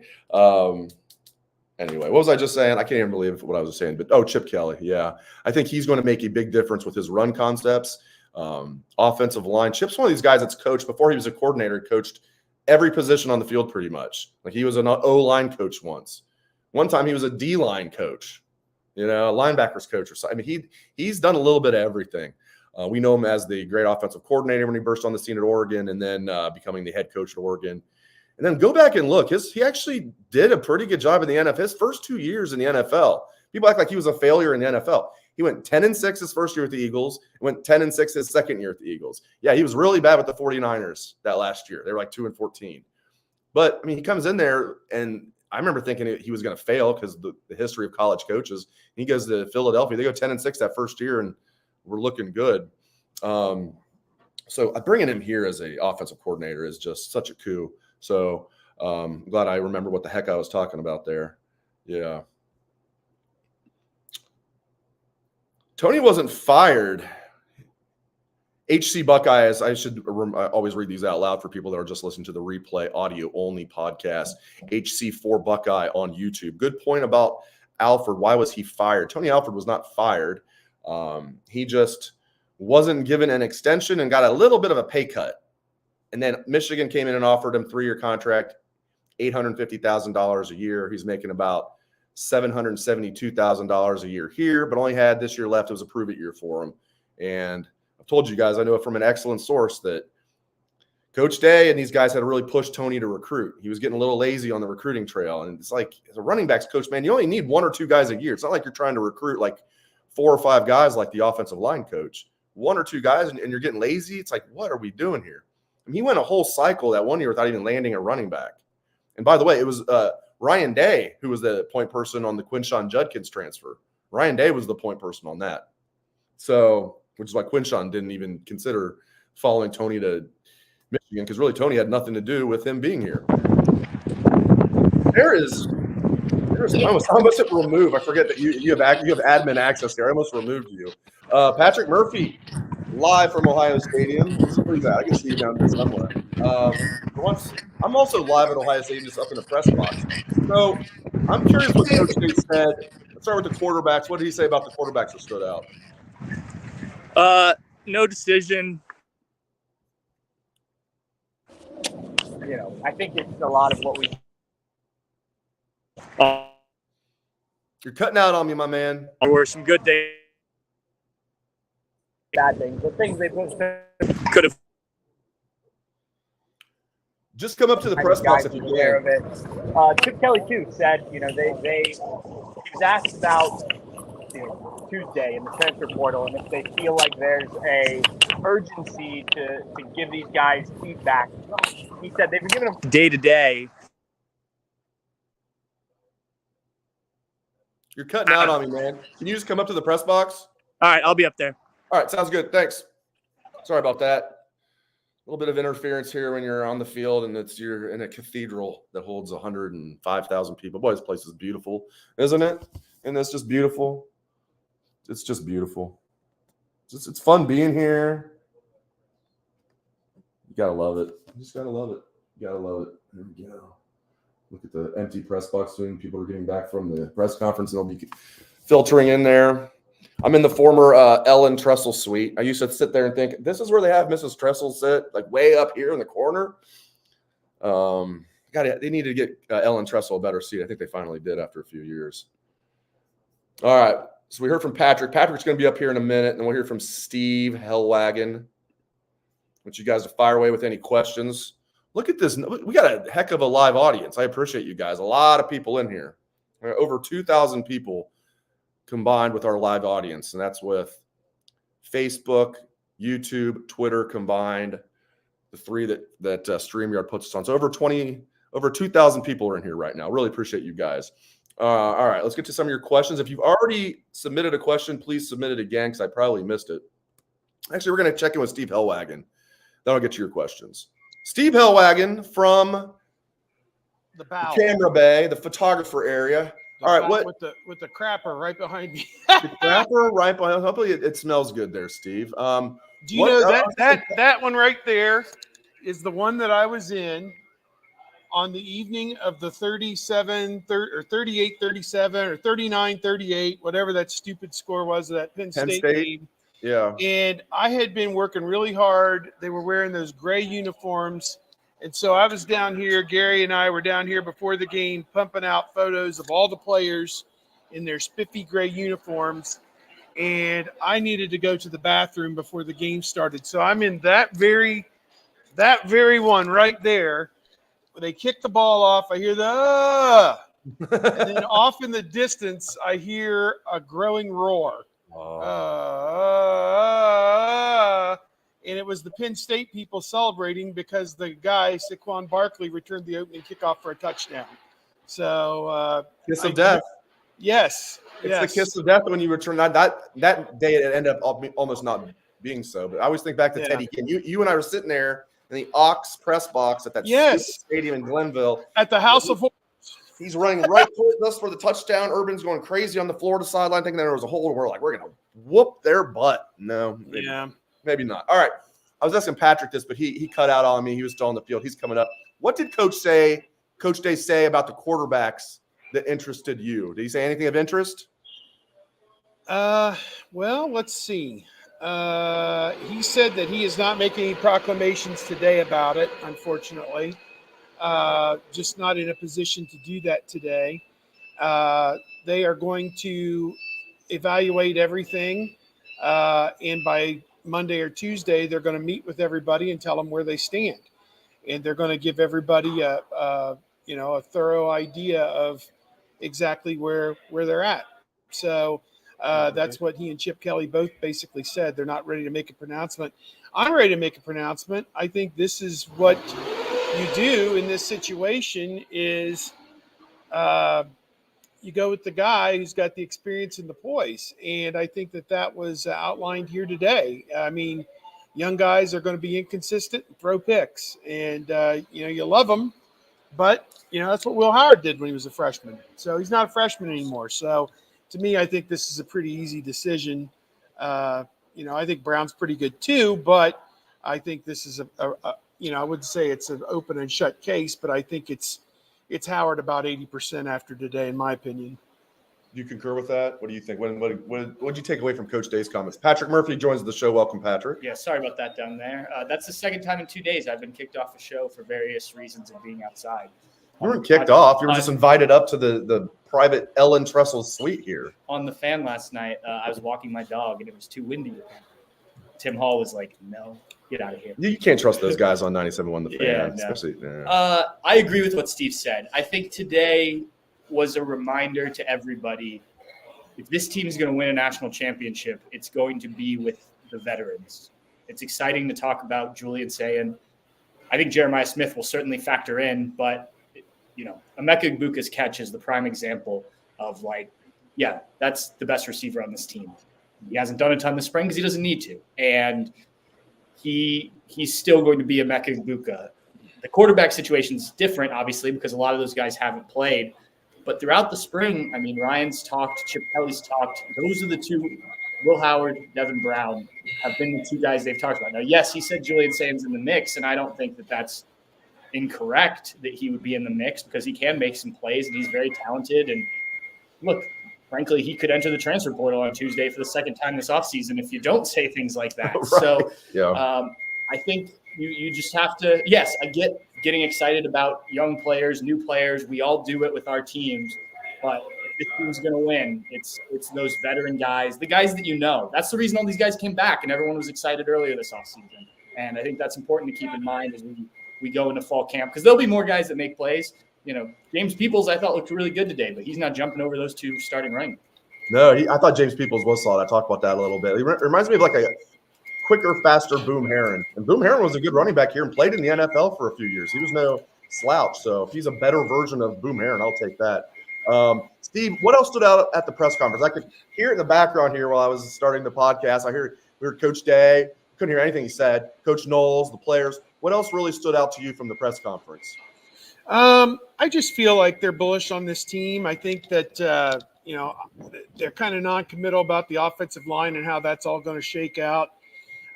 Anyway, what was I just saying? I can't even believe what I was saying. But Chip Kelly, yeah, I think he's going to make a big difference with his run concepts, offensive line. Chip's one of these guys that's coached before he was a coordinator. Coached every position on the field pretty much. Like he was an O-line coach once. One time he was a D-line coach, a linebackers coach or something. I mean, he's done a little bit of everything. We know him as the great offensive coordinator when he burst on the scene at Oregon, and then becoming the head coach at Oregon. And then go back and look. He actually did a pretty good job in the NFL. His first 2 years in the NFL, people act like he was a failure in the NFL. He went 10-6 his first year with the Eagles, went 10-6 his second year at the Eagles. Yeah, he was really bad with the 49ers that last year. They were like 2-14. But, I mean, he comes in there, and I remember thinking he was going to fail because the history of college coaches. He goes to Philadelphia. They go 10-6 that first year, and we're looking good. So bringing him here as an offensive coordinator is just such a coup. So I'm glad I remember what the heck I was talking about there. Yeah. Tony wasn't fired. HC Buckeyes, I should always read these out loud for people that are just listening to the replay audio only podcast. HC4 Buckeye on YouTube. Good point about Alford. Why was he fired? Tony Alford was not fired. He just wasn't given an extension and got a little bit of a pay cut. And then Michigan came in and offered him 3-year contract, $850,000 a year. He's making about $772,000 a year here, but only had this year left. It was a prove-it year for him. And I've told you guys, I know it from an excellent source that Coach Day and these guys had to really push Tony to recruit. He was getting a little lazy on the recruiting trail. And it's like, as a running backs coach, man, you only need 1 or 2 guys a year. It's not like you're trying to recruit like 4 or 5 guys like the offensive line coach. 1 or 2 guys, and you're getting lazy. It's like, what are we doing here? I mean, he went a whole cycle that 1 year without even landing a running back. And by the way, it was Ryan Day who was the point person on the Quinshon Judkins transfer. Ryan Day was the point person on that. So, which is why Quinshon didn't even consider following Tony to Michigan, because really Tony had nothing to do with him being here. There's I almost hit remove. I forget that you have admin access there. I almost removed you. Patrick Murphy, live from Ohio Stadium. Where is that? I can see you down there somewhere. I'm also live at Ohio Stadium, just up in the press box. So I'm curious what Coach State said. Let's start with the quarterbacks. What did he say about the quarterbacks that stood out? No decision. I think it's a lot of what we. You're cutting out on me, my man. There were some good days. Bad things, the things they Could have. Just come up to the press box if you aware of can. it. Chip Kelly too said, he was asked about Tuesday in the transfer portal, and if they feel like there's a urgency to give these guys feedback. He said they've been giving them Day to day. You're cutting out on me, man. Can you just come up to the press box? All right, I'll be up there. All right, sounds good. Thanks. Sorry about that. A little bit of interference here when you're on the field and you're in a cathedral that holds 105,000 people. Boy, this place is beautiful, isn't it? And it's just beautiful. It's just beautiful. It's fun being here. You gotta love it. You just gotta love it. You gotta love it. There we go. Look at the empty press box soon. People are getting back from the press conference and they'll be filtering in there. I'm in the former Ellen Tressel suite. I used to sit there and think, this is where they have Mrs. Tressel sit, like way up here in the corner. They need to get Ellen Tressel a better seat. I think they finally did after a few years. All right. So we heard from Patrick. Patrick's going to be up here in a minute, and we'll hear from Steve Helwagen. I want you guys to fire away with any questions. Look at this. We got a heck of a live audience. I appreciate you guys. A lot of people in here. Over 2,000 people combined with our live audience, and that's with Facebook, YouTube, Twitter combined, the three that StreamYard puts us on. So over 2,000 people are in here right now. Really appreciate you guys. All right, let's get to some of your questions. If you've already submitted a question, please submit it again because I probably missed it. Actually, we're going to check in with Steve Helwagen. Then I'll get to your questions. Steve Helwagen from the bow, Camera Bay, the photographer area. All right, what with the crapper right behind me? The crapper right behind. Hopefully, it smells good there, Steve. Do you know that one right there is the one that I was in on the evening of the 38-37 or 39-38, whatever that stupid score was of that Penn State game. Yeah. And I had been working really hard. They were wearing those gray uniforms. And so I was down here, Gary and I were down here before the game pumping out photos of all the players in their spiffy gray uniforms. And I needed to go to the bathroom before the game started. So I'm in that very one right there. When they kick the ball off, I hear and then off in the distance, I hear a growing roar. And it was the Penn State people celebrating because the guy, Saquon Barkley, returned the opening kickoff for a touchdown. So kiss of death. Yes. It's the kiss of death when you return. That day it ended up almost not being so. But I always think back to Teddy King. You and I were sitting there in the Ox press box at that stadium in Glenville. At the House of Horrors. He's running right towards us for the touchdown. Urban's going crazy on the Florida sideline, thinking there was a hole, and we're like, we're going to whoop their butt. No. Maybe not. All right. I was asking Patrick this, but he cut out on me. He was still on the field. He's coming up. What did Coach Day say about the quarterbacks that interested you? Did he say anything of interest? Well, let's see. He said that he is not making any proclamations today about it, unfortunately. Just not in a position to do that today. They are going to evaluate everything, and by Monday or Tuesday, they're going to meet with everybody and tell them where they stand. And they're going to give everybody a thorough idea of exactly where they're at. So that's what he and Chip Kelly both basically said. They're not ready to make a pronouncement. I'm ready to make a pronouncement. I think this is what you do in this situation is you go with the guy who's got the experience and the poise. And I think that was outlined here today. I mean, young guys are going to be inconsistent and throw picks. And, you love them. But, that's what Will Howard did when he was a freshman. So he's not a freshman anymore. So to me, I think this is a pretty easy decision. I think Brown's pretty good too. But I think this is I wouldn't say it's an open and shut case, but I think it's it's Howard about 80% after today, in my opinion. Do you concur with that? What do you think? What did you take away from Coach Day's comments? Patrick Murphy joins the show. Welcome, Patrick. Yeah, sorry about that down there. That's the second time in 2 days I've been kicked off the show for various reasons of being outside. You weren't kicked off. You were just invited up to the private Ellen Tressel's suite here. On the fan last night, I was walking my dog, and it was too windy. Tim Hall was like, no, get out of here. You can't trust those guys on 97.1 The Fan. Yeah, no. Especially, I agree with what Steve said. I think today was a reminder to everybody, if this team is going to win a national championship, it's going to be with the veterans. It's exciting to talk about Julian Sayin. I think Jeremiah Smith will certainly factor in, but Emeka Egbuka's catch is the prime example of that's the best receiver on this team. He hasn't done a ton this spring because he doesn't need to. And he's still going to be Emeka Egbuka. The quarterback situation is different, obviously, because a lot of those guys haven't played. But throughout the spring, I mean, Ryan's talked, Chip Kelly's talked. Those are the two, Will Howard, Devin Brown, have been the two guys they've talked about. Now, yes, he said Julian Sayin's in the mix, and I don't think that that's incorrect that he would be in the mix because he can make some plays and he's very talented. And look, frankly, he could enter the transfer portal on Tuesday for the second time this offseason if you don't say things like that. Right. So Yeah. I think you just have to – yes, I get getting excited about young players, new players. We all do it with our teams. But if this team's going to win, it's those veteran guys, the guys that you know. That's the reason all these guys came back and everyone was excited earlier this offseason. And I think that's important to keep in mind as we go into fall camp because there'll be more guys that make plays. James Peoples I thought looked really good today, but he's not jumping over those two starting running. No, I thought James Peoples was solid. I talked about that a little bit. He reminds me of like a quicker, faster Boom Herron. And Boom Herron was a good running back here and played in the NFL for a few years. He was no slouch. So if he's a better version of Boom Herron, I'll take that. Steve, what else stood out at the press conference? I could hear it in the background here while I was starting the podcast. We heard Coach Day. Couldn't hear anything he said. Coach Knowles, the players. What else really stood out to you from the press conference? I just feel like they're bullish on this team. I think that, they're kind of non-committal about the offensive line and how that's all going to shake out.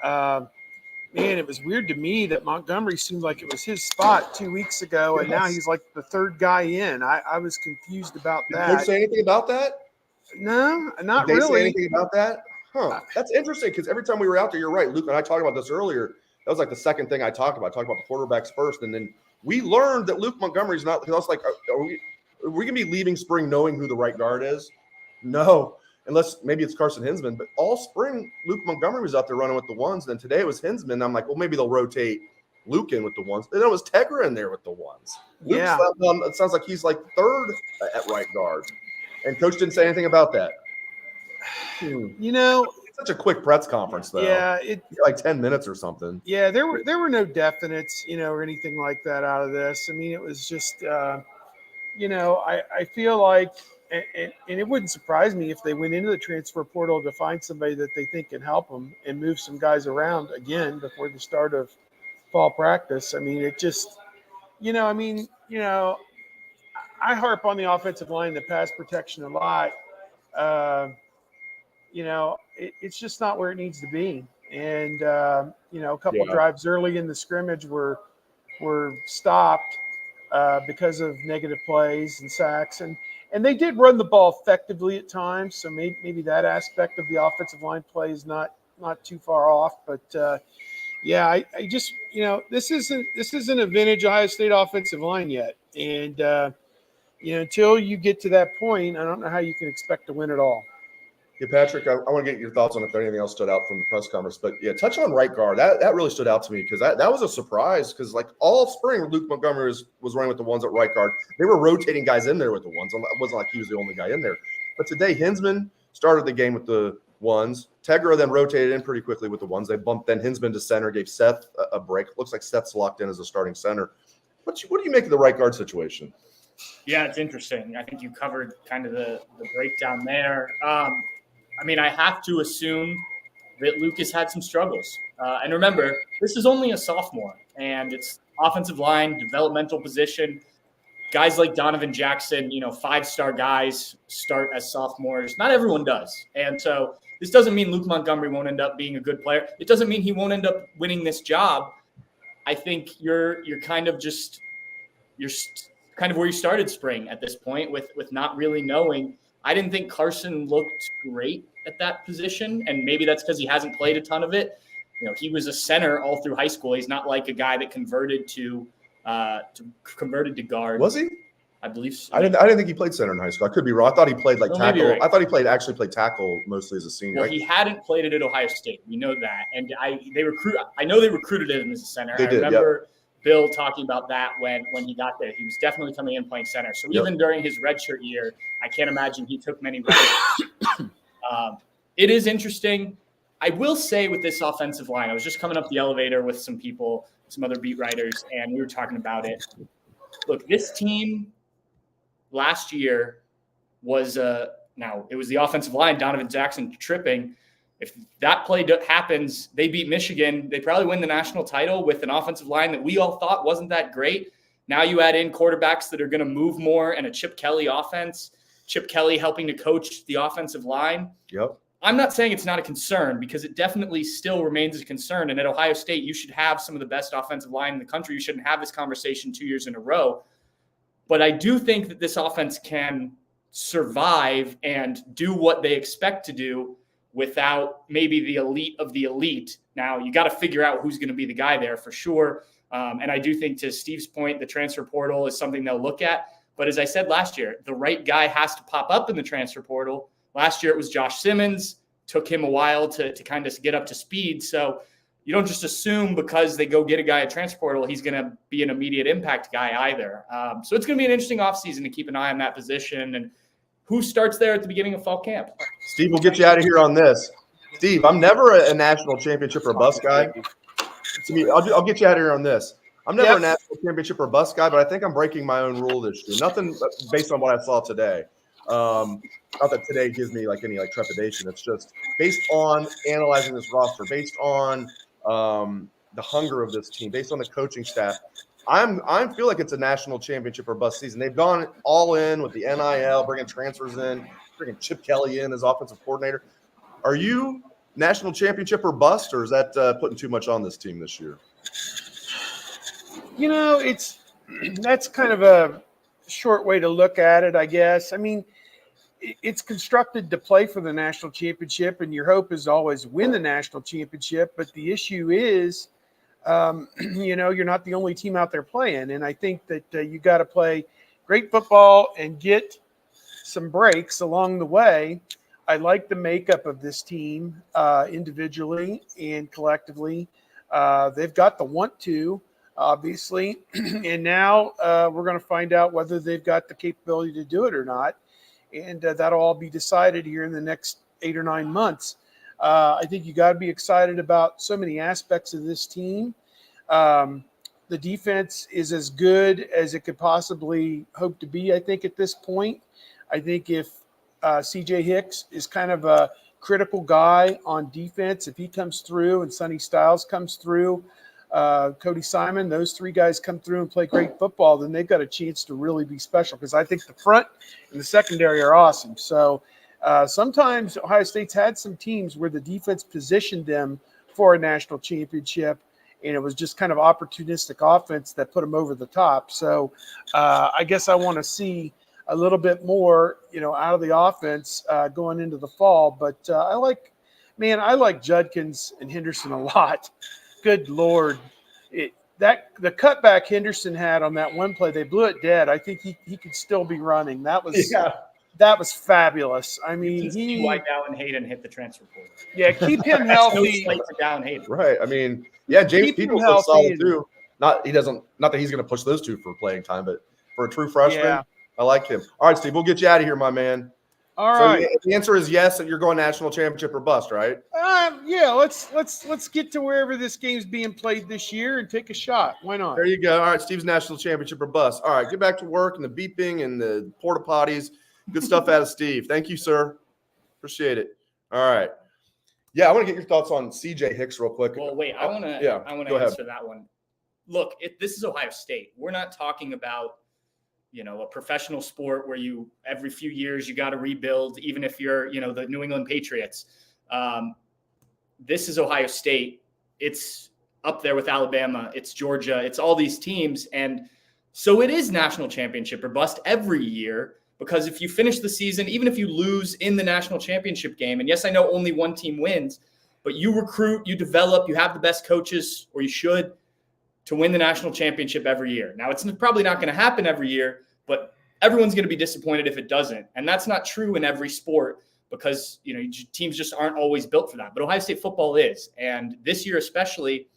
Man, it was weird to me that Montgomery seemed like it was his spot 2 weeks ago, and now he's like the third guy in. I was confused about that. Did they say anything about that? No, not Did they really. say anything about that? Huh. That's interesting because every time we were out there, you're right. Luke and I talked about this earlier. That was like the second thing I talked about. I talked about the quarterbacks first, and then we learned that Luke Montgomery's not – because I was like, are we going to be leaving spring knowing who the right guard is? No, unless maybe it's Carson Hinsman. But all spring, Luke Montgomery was out there running with the ones. Then today it was Hinsman. I'm like, well, maybe they'll rotate Luke in with the ones. And then it was Tegra in there with the ones. Yeah. It sounds like he's like third at right guard. And Coach didn't say anything about that. It's such a quick press conference, though. Yeah, like 10 minutes or something. Yeah, there were no definites, or anything like that out of this. I mean, it was just, I feel like, and it wouldn't surprise me if they went into the transfer portal to find somebody that they think can help them and move some guys around again before the start of fall practice. I mean, it just, I harp on the offensive line, the pass protection a lot. It's just not where it needs to be. And, a couple drives early in the scrimmage were stopped because of negative plays and sacks. And they did run the ball effectively at times. So maybe that aspect of the offensive line play is not too far off. But, I just, this isn't a vintage Ohio State offensive line yet. And, until you get to that point, I don't know how you can expect to win it all. Yeah, Patrick, I want to get your thoughts on if anything else stood out from the press conference. But, touch on right guard. That really stood out to me because that was a surprise because, like, all spring, Luke Montgomery was running with the ones at right guard. They were rotating guys in there with the ones. It wasn't like he was the only guy in there. But today, Hinsman started the game with the ones. Tegra then rotated in pretty quickly with the ones. They bumped then Hinsman to center, gave Seth a break. Looks like Seth's locked in as a starting center. What do you make of the right guard situation? Yeah, it's interesting. I think you covered kind of the breakdown there. I have to assume that Luke has had some struggles. And remember, this is only a sophomore, and it's offensive line, developmental position. Guys like Donovan Jackson, 5-star guys start as sophomores. Not everyone does. And so this doesn't mean Luke Montgomery won't end up being a good player. It doesn't mean he won't end up winning this job. I think you're kind of just – you're kind of where you started spring at this point with not really knowing. I didn't think Carson looked great at that position, and maybe that's because he hasn't played a ton of it. He was a center all through high school. He's not like a guy that converted to guard. Was he? I believe so. I didn't think he played center in high school. I could be wrong. I thought he played like tackle. Right. I thought he actually played tackle mostly as a senior. Well, he hadn't played it at Ohio State. We know that, and I know they recruited him as a center. They did, I remember Bill talking about that when he got there. He was definitely coming in playing center. So even during his redshirt year, I can't imagine he took many reps. It is interesting. I will say with this offensive line, I was just coming up the elevator with some people, some other beat writers, and we were talking about it. Look, this team last year was now it was the offensive line, Donovan Jackson tripping. If that play happens, they beat Michigan. They probably win the national title with an offensive line that we all thought wasn't that great. Now you add in quarterbacks that are going to move more and a Chip Kelly offense. Chip Kelly helping to coach the offensive line. Yep. I'm not saying it's not a concern because it definitely still remains a concern. And at Ohio State, you should have some of the best offensive line in the country. You shouldn't have this conversation 2 years in a row. But I do think that this offense can survive and do what they expect to do without maybe the elite of the elite. Now, you got to figure out who's going to be the guy there for sure. And I do think, to Steve's point, the transfer portal is something they'll look at. But as I said last year, the right guy has to pop up in the transfer portal. Last year, it was Josh Simmons. Took him a while to kind of get up to speed. So you don't just assume because they go get a guy at transfer portal, he's going to be an immediate impact guy either. So it's going to be an interesting offseason to keep an eye on that position and who starts there at the beginning of fall camp. Steve, we'll get you out of here on this. Steve, I'm never a national championship or bust guy. To me, I'll get you out of here on this. I'm never a national championship or bust guy, but I think I'm breaking my own rule this year. Nothing based on what I saw today. Not that today gives me any trepidation. It's just based on analyzing this roster, based on the hunger of this team, based on the coaching staff. I feel like it's a national championship or bust season. They've gone all in with the NIL, bringing transfers in, bringing Chip Kelly in as offensive coordinator. Are you national championship or bust, or is that putting too much on this team this year? That's kind of a short way to look at it, I guess. I mean, it's constructed to play for the national championship, and your hope is always win the national championship. But the issue is, you're not the only team out there playing. And I think that you got to play great football and get some breaks along the way. I like the makeup of this team individually and collectively. They've got the want to, obviously. And now we're going to find out whether they've got the capability to do it or not. And that'll all be decided here in the next 8 or 9 months. I think you got to be excited about so many aspects of this team. The defense is as good as it could possibly hope to be, I think, at this point. I think if C.J. Hicks is kind of a critical guy on defense, if he comes through and Sonny Styles comes through, Cody Simon, those three guys come through and play great football, then they've got a chance to really be special because I think the front and the secondary are awesome. So sometimes Ohio State's had some teams where the defense positioned them for a national championship, and it was just kind of opportunistic offense that put them over the top. So I guess I want to see a little bit more, out of the offense going into the fall. But I like Judkins and Henderson a lot. Good Lord. The cutback Henderson had on that one play, they blew it dead. I think he could still be running. That was fabulous. I mean, why Dallin Hayden hit the transfer portal. Yeah, keep him healthy. Right. I mean, James Peoples looks solid too. Not that he's going to push those two for playing time, but for a true freshman, I like him. All right, Steve, we'll get you out of here, my man. All right. The answer is yes, that you're going national championship or bust, right? Let's get to wherever this game's being played this year and take a shot. Why not? There you go. All right, Steve's national championship or bust. All right, get back to work and the beeping and the porta potties. Good stuff out of Steve. Thank you, sir. Appreciate it. All right. Yeah, I want to get your thoughts on C.J. Hicks real quick. Well, wait, I want to answer that one. Look, this is Ohio State. We're not talking about a professional sport where every few years you got to rebuild, even if you're, the New England Patriots. This is Ohio State. It's up there with Alabama. It's Georgia. It's all these teams. And So it is national championship or bust every year, because if you finish the season, even if you lose in the national championship game, and yes, I know only one team wins, but you recruit, you develop, you have the best coaches, or you should, to win the national championship every year. Now, it's probably not going to happen every year, but everyone's going to be disappointed if it doesn't. And that's not true in every sport, because teams just aren't always built for that. But Ohio State football is. And this year especially,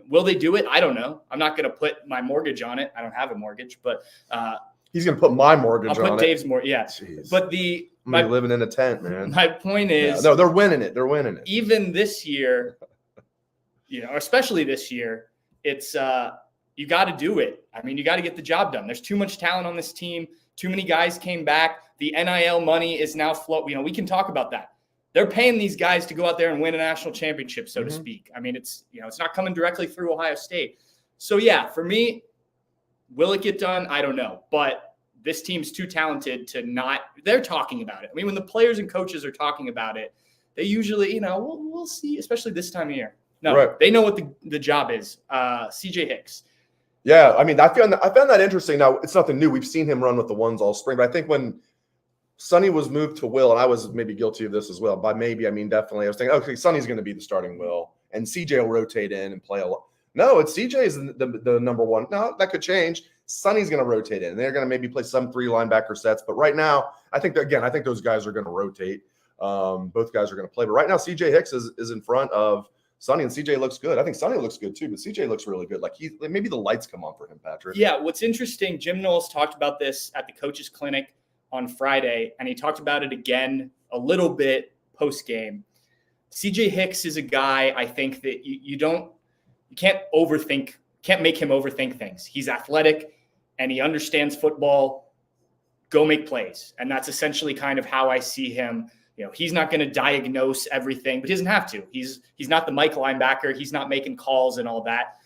will they do it? I don't know. I'm not going to put my mortgage on it. I don't have a mortgage, but he's going to put my mortgage on it. I'll put Dave's mortgage. Yeah. Jeez. But I'm living in a tent, man. My point is, no, they're winning it. They're winning it. Even this year, especially this year, it's you got to do it. I mean, you got to get the job done. There's too much talent on this team. Too many guys came back. The NIL money is now flow. We can talk about that. They're paying these guys to go out there and win a national championship, so to speak. I mean, it's not coming directly through Ohio State. So yeah, for me, will it get done? I don't know. But this team's too talented to not. They're talking about it. I mean, when the players and coaches are talking about it, they usually, we'll see, especially this time of year. No, right. They know what the job is. CJ Hicks. Yeah, I mean, I found that interesting. Now, it's nothing new. We've seen him run with the ones all spring, but I think when Sonny was moved to Will, and I was maybe guilty of this as well. By maybe, I mean definitely. I was thinking, okay, Sonny's going to be the starting Will, and CJ will rotate in and play a lot. No, it's CJ is the number one. No, that could change. Sonny's going to rotate in. They're going to maybe play some 3 linebacker sets, but right now, I think those guys are going to rotate. Both guys are going to play, but right now, CJ Hicks is in front of Sonny, and CJ looks good. I think Sonny looks good too, but CJ looks really good. Like maybe the lights come on for him, Patrick. Yeah, what's interesting, Jim Knowles talked about this at the coaches clinic on Friday, and he talked about it again a little bit post game. CJ Hicks is a guy, I think, that you can't make him overthink things. He's athletic and he understands football. Go make plays. And that's essentially kind of how I see him. He's not going to diagnose everything, but he doesn't have to. He's not the Mike linebacker. He's not making calls and all that.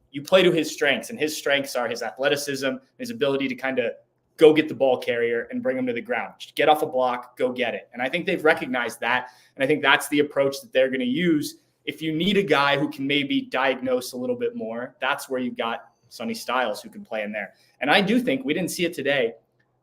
You play to his strengths, and his strengths are his athleticism, his ability to kind of go get the ball carrier and bring him to the ground. Just get off a block, go get it. And I think they've recognized that. And I think that's the approach that they're going to use. If you need a guy who can maybe diagnose a little bit more, that's where you've got Sonny Styles who can play in there. And I do think, we didn't see it today,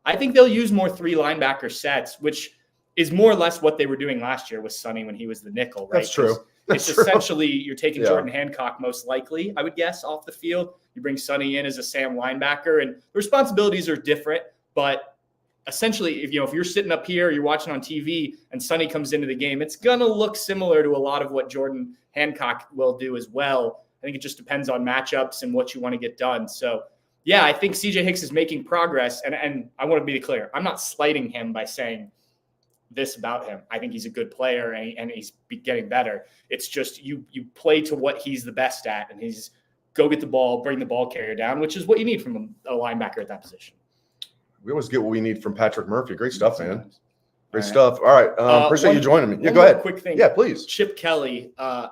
I think they'll use more 3 linebacker sets, which is more or less what they were doing last year with Sonny when he was the nickel, right? That's true. It's essentially you're taking Jordan Hancock most likely, I would guess, off the field. You bring Sonny in as a Sam linebacker, and the responsibilities are different. But essentially, if you're sitting up here, you're watching on TV, and Sonny comes into the game, it's gonna look similar to a lot of what Jordan Hancock will do as well. I think it just depends on matchups and what you want to get done. So, yeah, I think CJ Hicks is making progress, and I want to be clear. I'm not slighting him by saying this about him. I think he's a good player and he's getting better. It's just you play to what he's the best at, and he's go get the ball, bring the ball carrier down, which is what you need from a linebacker at that position. We always get what we need from Patrick Murphy. Great stuff, man. Great stuff. All right. Appreciate you joining me. Yeah, go ahead. Quick thing. Yeah, please. Chip Kelly, I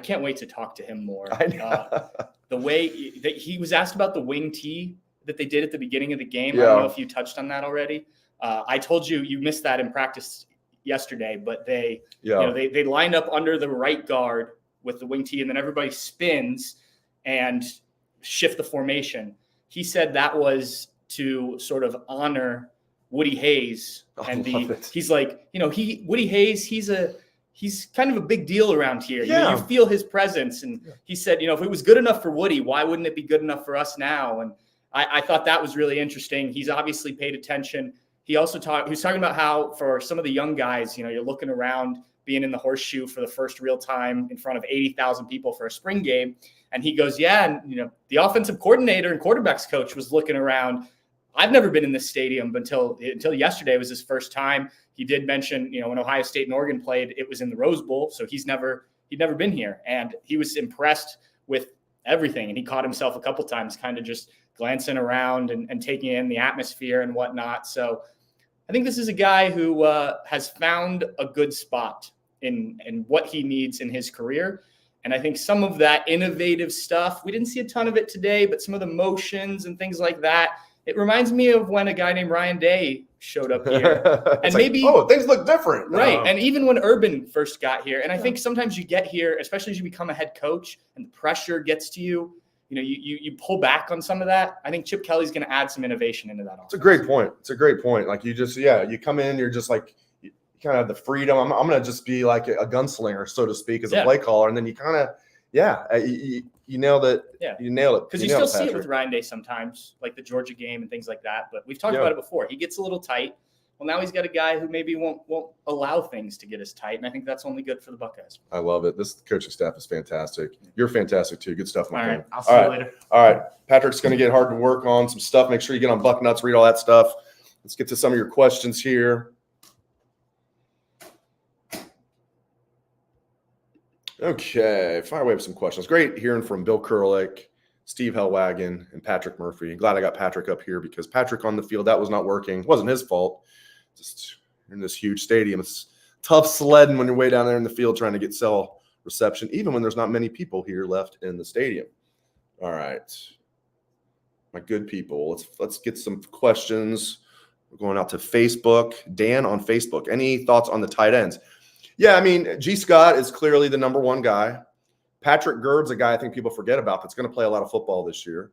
can't wait to talk to him more. I know. The way that he was asked about the wing tee that they did at the beginning of the game. I don't know if you touched on that already. I told you missed that in practice yesterday, but they lined up under the right guard with the wing tee, and then everybody spins and shift the formation. He said that was to sort of honor Woody Hayes, and he's like, Woody Hayes, he's kind of a big deal around here. Yeah. You feel his presence, and he said, if it was good enough for Woody, why wouldn't it be good enough for us now? And I thought that was really interesting. He's obviously paid attention. He also he was talking about how for some of the young guys, you're looking around being in the horseshoe for the first real time in front of 80,000 people for a spring game. And he goes, and the offensive coordinator and quarterbacks coach was looking around. I've never been in this stadium until yesterday was his first time. He did mention, when Ohio State and Oregon played, it was in the Rose Bowl. So he'd never been here. And he was impressed with everything. And he caught himself a couple times kind of just glancing around and taking in the atmosphere and whatnot. So I think this is a guy who has found a good spot in what he needs in his career. And I think some of that innovative stuff, we didn't see a ton of it today, but some of the motions and things like that, it reminds me of when a guy named Ryan Day showed up here. And maybe things look different. Right. And even when Urban first got here, and I think sometimes you get here, especially as you become a head coach and the pressure gets to you, you pull back on some of that. I think Chip Kelly's going to add some innovation into that offense. It's a great point. It's a great point. Like you come in, you're just like, you kind of have the freedom. I'm going to just be like a gunslinger, so to speak, as a play caller. And then you kind of, you nailed it. Yeah. You nailed it. Because you still see it with Ryan Day sometimes, like the Georgia game and things like that. But we've talked about it before. He gets a little tight. Well, now he's got a guy who maybe won't allow things to get as tight, and I think that's only good for the Buckeyes. I love it. This coaching staff is fantastic. You're fantastic too. Good stuff, my friend. I'll see you later. All right, Patrick's going to get hard to work on some stuff. Make sure you get on Bucknuts, read all that stuff. Let's get to some of your questions here. Okay, fire away with some questions. Great hearing from Bill Kurelic, Steve Helwagen, and Patrick Murphy. Glad I got Patrick up here because Patrick on the field, that was not working. It wasn't his fault. Just in this huge stadium, it's tough sledding when you're way down there in the field trying to get cell reception, even when there's not many people here left in the stadium. All right, my good people, let's get some questions. We're going out to Facebook. Dan on Facebook. Any thoughts on the tight ends? Yeah, I mean, G. Scott is clearly the number one guy. Patrick Gird's a guy I think people forget about that's going to play a lot of football this year.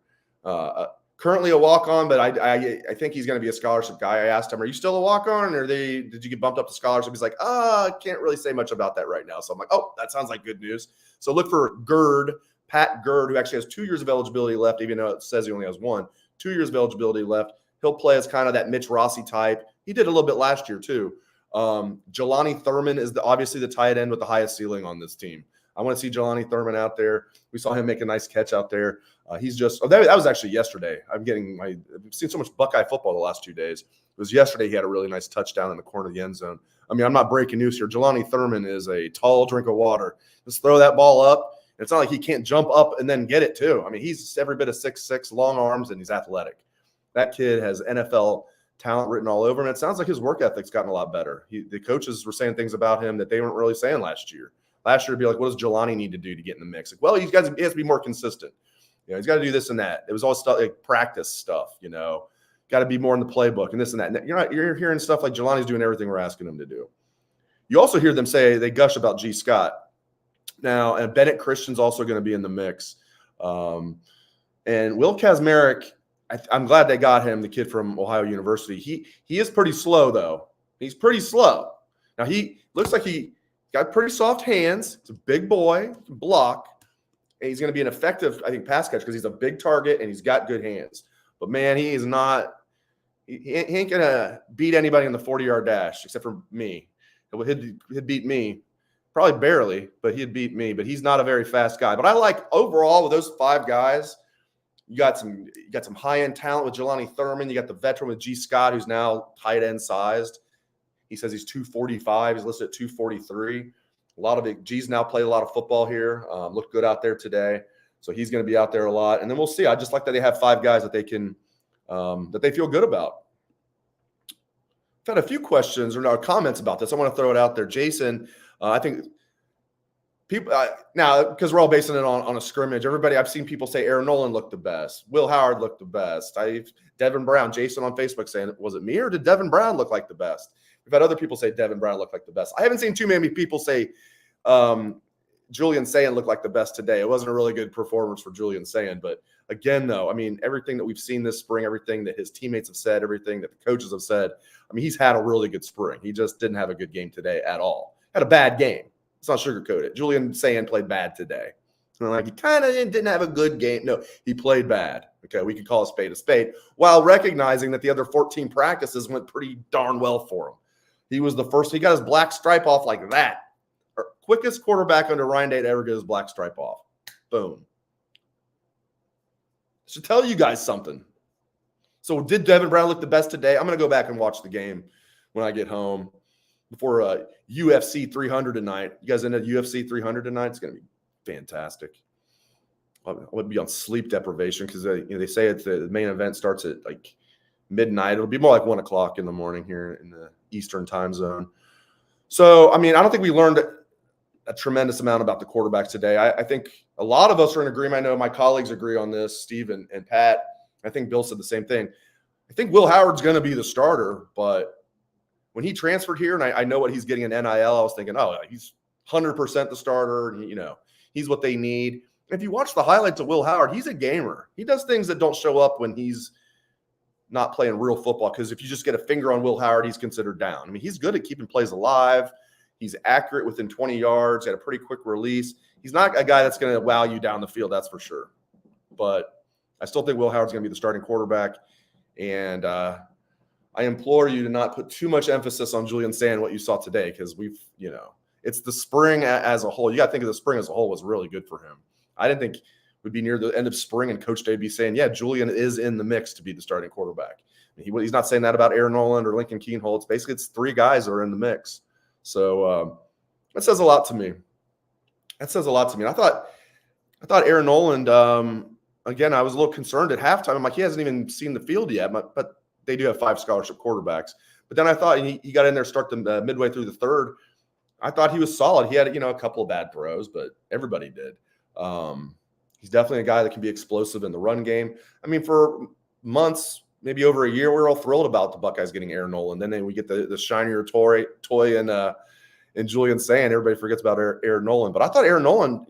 Currently a walk-on, but I think he's going to be a scholarship guy. I asked him, are you still a walk-on, or did you get bumped up to scholarship? He's like, I can't really say much about that right now. So I'm like, oh, that sounds like good news. So look for Gird, Pat Gird, who actually has 2 years of eligibility left, even though it says he only has 1. 2 years of eligibility left. He'll play as kind of that Mitch Rossi type. He did a little bit last year too. Jelani Thurman is obviously the tight end with the highest ceiling on this team. I want to see Jelani Thurman out there. We saw him make a nice catch out there. That was actually yesterday. I've seen so much Buckeye football the last 2 days. It was yesterday he had a really nice touchdown in the corner of the end zone. I mean, I'm not breaking news here. Jelani Thurman is a tall drink of water. Just throw that ball up. It's not like he can't jump up and then get it too. I mean, he's every bit of 6'6", long arms, and he's athletic. That kid has NFL talent written all over him. It sounds like his work ethic's gotten a lot better. The coaches were saying things about him that they weren't really saying last year. Last year, it'd be like, what does Jelani need to do to get in the mix? Like, well, he has to be more consistent. He's got to do this and that. It was all stuff like practice stuff, got to be more in the playbook and this and that. And you're hearing stuff like Jelani's doing everything we're asking him to do. You also hear them say they gush about G. Scott. Now, and Bennett Christian's also going to be in the mix. And Will Kazmarek, I'm glad they got him, the kid from Ohio University. He is pretty slow, though. He's pretty slow. Now, he looks like he got pretty soft hands. He's a big boy. He can block. And he's going to be an effective, I think, pass catcher because he's a big target and he's got good hands. But, man, he is not – he ain't going to beat anybody in the 40-yard dash except for me. He'd beat me. Probably barely, but he'd beat me. But he's not a very fast guy. But I like overall with those 5 guys, you got some high-end talent with Jelani Thurman. You got the veteran with G. Scott, who's now tight end sized. He says he's 245. He's listed at 243. A lot of it. G's now played a lot of football here. Looked good out there today. So he's going to be out there a lot. And then we'll see. I just like that they have 5 guys that they can that they feel good about. I've had a few questions or comments about this. I want to throw it out there. Jason, I think people now, because we're all basing it on a scrimmage, I've seen people say Aaron Nolan looked the best. Will Howard looked the best. Devin Brown, Jason on Facebook saying, was it me or did Devin Brown look like the best? We've had other people say Devin Brown looked like the best. I haven't seen too many people say Julian Sayin looked like the best today. It wasn't a really good performance for Julian Sayin. But again, though, I mean, everything that we've seen this spring, everything that his teammates have said, everything that the coaches have said, I mean, he's had a really good spring. He just didn't have a good game today at all. Had a bad game. Let's not sugarcoat it. Julian Sayin played bad today. Like he kind of didn't have a good game. No, he played bad. Okay, we could call a spade, while recognizing that the other 14 practices went pretty darn well for him. He was the first. He got his black stripe off like that. Quickest quarterback under Ryan Day to ever get his black stripe off. Boom. Should tell you guys something. So did Devin Brown look the best today? I'm going to go back and watch the game when I get home before UFC 300 tonight. You guys into UFC 300 tonight? It's going to be fantastic. I would be on sleep deprivation because they say the main event starts at like midnight. It'll be more like 1 o'clock in the morning here in the Eastern time zone. So, I mean, I don't think we learned a tremendous amount about the quarterbacks today. I think a lot of us are in agreement. I know my colleagues agree on this, Steve and Pat. I think Bill said the same thing. I think Will Howard's going to be the starter, but when he transferred here, and I know what he's getting in NIL, I was thinking, oh, he's 100% the starter. And, he's what they need. If you watch the highlights of Will Howard, he's a gamer. He does things that don't show up when he's not playing real football, because if you just get a finger on Will Howard, he's considered down. I mean, he's good at keeping plays alive. He's accurate within 20 yards, had a pretty quick release. He's not a guy that's going to wow you down the field, that's for sure. But I still think Will Howard's going to be the starting quarterback. And I implore you to not put too much emphasis on Julian saying what you saw today, because it's the spring as a whole. You got to think of the spring as a whole was really good for him. I didn't think we'd be near the end of spring and Coach Dave be saying, yeah, Julian is in the mix to be the starting quarterback. He's not saying that about Aaron Noland or Lincoln Keenholz. Basically, it's three guys that are in the mix. So that says a lot to me. I thought Aaron Noland, again, I was a little concerned at halftime. I'm like, he hasn't even seen the field yet, but they do have 5 scholarship quarterbacks. But then I thought he got in there, start the midway through the third. I thought he was solid. He had, a couple of bad throws, but everybody did. He's definitely a guy that can be explosive in the run game. I mean, for months, maybe over a year, we were all thrilled about the Buckeyes getting Aaron Noland. Then we get the shinier toy and Julian saying everybody forgets about Aaron Noland. But I thought Aaron Noland,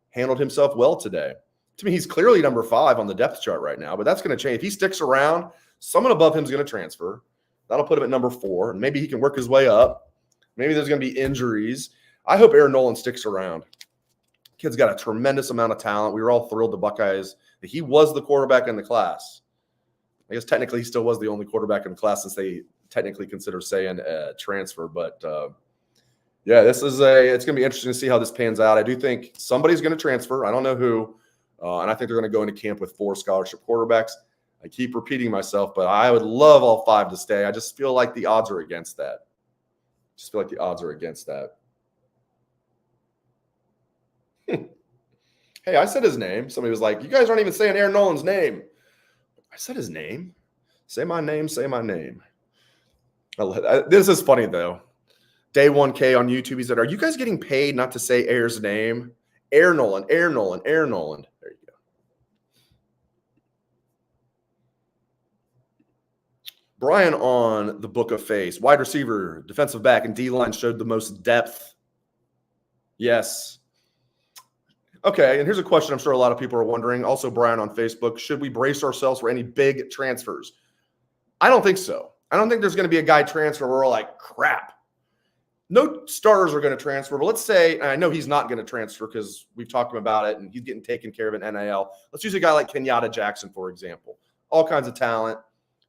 handled himself well today. To me, he's clearly number 5 on the depth chart right now, but that's going to change. If he sticks around, someone above him is going to transfer. That'll put him at number 4, and maybe he can work his way up. Maybe there's going to be injuries. I hope Aaron Noland sticks around. Kid's got a tremendous amount of talent. We were all thrilled the Buckeyes that he was the quarterback in the class. I guess technically he still was the only quarterback in the class, since they technically consider saying transfer. But yeah, it's going to be interesting to see how this pans out. I do think somebody's going to transfer. I don't know who. And I think they're going to go into camp with 4 scholarship quarterbacks. I keep repeating myself, but I would love all 5 to stay. I just feel like the odds are against that. Hey, I said his name. Somebody was like, you guys aren't even saying Aaron Noland's name. I said his name. Say my name. This is funny, though. Day 1K on YouTube, he said, are you guys getting paid not to say Air's name? Aaron Noland. There you go. Brian on the Book of Face. Wide receiver, defensive back, and D-line showed the most depth. Yes. Okay, and here's a question I'm sure a lot of people are wondering. Also, Brian on Facebook, should we brace ourselves for any big transfers? I don't think so. I don't think there's going to be a guy transfer where we're like, crap. No starters are going to transfer, but let's say, and I know he's not going to transfer because we've talked about it and he's getting taken care of in NIL. Let's use a guy like Kenyatta Jackson, for example. All kinds of talent.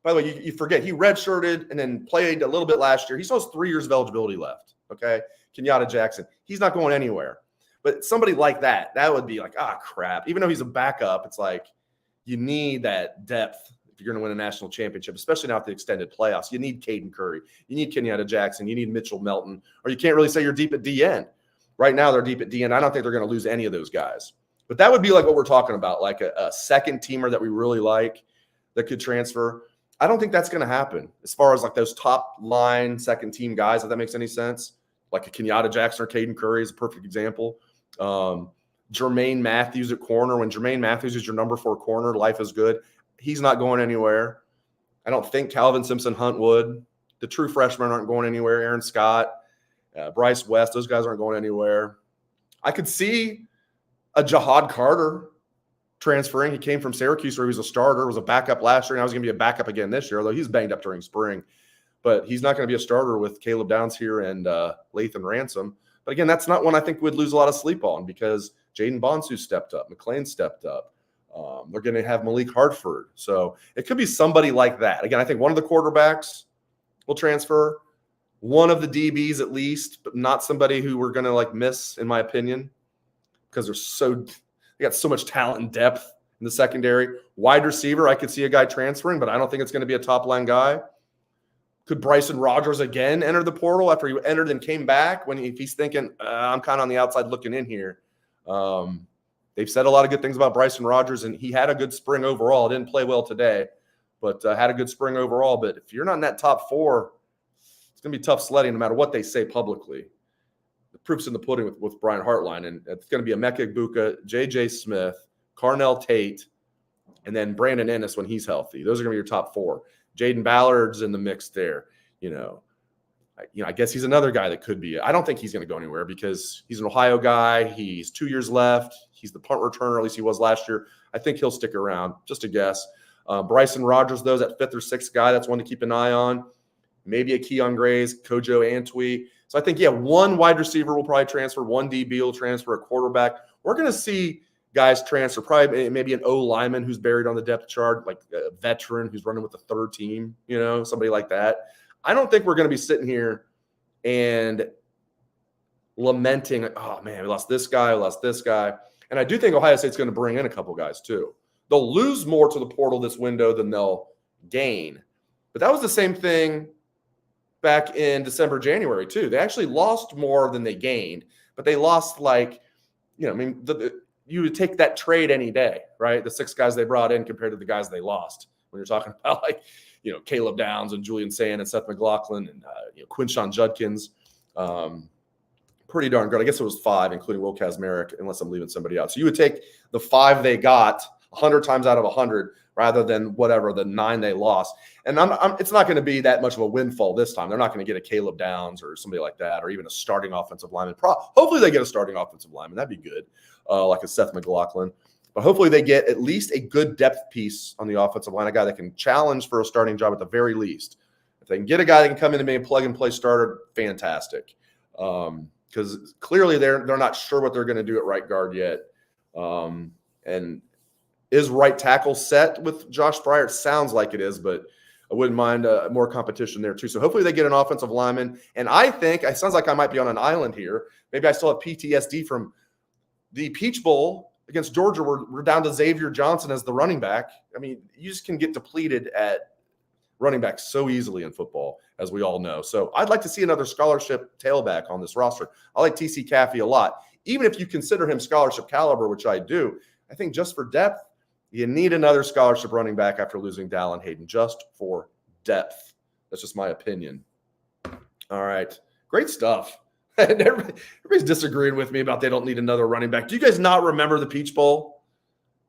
By the way, you forget, he redshirted and then played a little bit last year. He still has 3 years of eligibility left, okay? Kenyatta Jackson. He's not going anywhere. But somebody like that would be like, crap. Even though he's a backup, it's like you need that depth if you're going to win a national championship, especially now at the extended playoffs. You need Caden Curry. You need Kenyatta Jackson. You need Mitchell Melton. Or you can't really say you're deep at DN. Right now they're deep at DN. I don't think they're going to lose any of those guys. But that would be like what we're talking about, like a second teamer that we really like that could transfer. I don't think that's going to happen as far as like those top line second team guys, if that makes any sense. Like a Kenyatta Jackson or Caden Curry is a perfect example. Jermaine Matthews at corner. When Jermaine Matthews is your number 4 corner, life is good. He's not going anywhere. I don't think Calvin Simpson-Hunt would. The true freshmen aren't going anywhere. Aaron Scott, Bryce West, those guys aren't going anywhere. I could see a Jahad Carter transferring. He came from Syracuse where he was a starter, was a backup last year, and I was going to be a backup again this year, although he's banged up during spring. But he's not going to be a starter with Caleb Downs here and Lathan Ransom. But again, that's not one I think we'd lose a lot of sleep on because Jaden Bonsu stepped up. McLean stepped up. They're going to have Malik Hartford. So it could be somebody like that. Again, I think one of the quarterbacks will transfer. One of the DBs at least, but not somebody who we're going to like miss, in my opinion, because they got so much talent and depth in the secondary. Wide receiver, I could see a guy transferring, but I don't think it's going to be a top-line guy. Could Bryson Rogers again enter the portal after he entered and came back? If he's thinking, I'm kind of on the outside looking in here. They've said a lot of good things about Bryson Rogers, and he had a good spring overall. Didn't play well today, but had a good spring overall. But if you're not in that top 4, it's going to be tough sledding no matter what they say publicly. The proof's in the pudding with Brian Hartline, and it's going to be Emeka Egbuka, J.J. Smith, Carnell Tate, and then Brandon Ennis when he's healthy. Those are going to be your top 4. Jaden Ballard's in the mix there. I guess he's another guy that could be. I don't think he's going to go anywhere because he's an Ohio guy. He's 2 years left. He's the punt returner, at least he was last year. I think he'll stick around, just a guess. Bryson Rogers, though, is that 5th or 6th guy. That's one to keep an eye on. Maybe a Keon Grays, Kojo Antwi. So I think, one wide receiver will probably transfer, one DB will transfer, a quarterback. We're going to see guys transfer, probably maybe an O lineman who's buried on the depth chart, like a veteran who's running with the 3rd team, somebody like that. I don't think we're going to be sitting here and lamenting, oh, man, we lost this guy, we lost this guy. And I do think Ohio State's going to bring in a couple guys too. They'll lose more to the portal this window than they'll gain. But that was the same thing back in December, January too. They actually lost more than they gained, but they lost you would take that trade any day, right? The 6 guys they brought in compared to the guys they lost. When you're talking about Caleb Downs and Julian Sand and Seth McLaughlin and Quinshon Judkins, pretty darn good. I guess it was 5, including Will Kazmarek, unless I'm leaving somebody out. So you would take the 5 they got 100 times out of 100 rather than the 9 they lost. And it's not going to be that much of a windfall this time. They're not going to get a Caleb Downs or somebody like that, or even a starting offensive lineman. Hopefully they get a starting offensive lineman. That'd be good, like a Seth McLaughlin. But hopefully they get at least a good depth piece on the offensive line, a guy that can challenge for a starting job at the very least. If they can get a guy that can come in and be a plug-and-play starter, fantastic. Because clearly they're not sure what they're going to do at right guard yet. And is right tackle set with Josh Fryer? It sounds like it is, but I wouldn't mind more competition there too. So hopefully they get an offensive lineman. And I think it sounds like I might be on an island here. Maybe I still have PTSD from the Peach Bowl against Georgia. We're down to Xavier Johnson as the running back. I mean, you just can get depleted at running back so easily in football, as we all know. So I'd like to see another scholarship tailback on this roster. I like TC Caffey a lot. Even if you consider him scholarship caliber, which I do, I think just for depth, you need another scholarship running back after losing Dallin Hayden, just for depth. That's just my opinion. All right. Great stuff. Everybody's disagreeing with me about they don't need another running back. Do you guys not remember the Peach Bowl?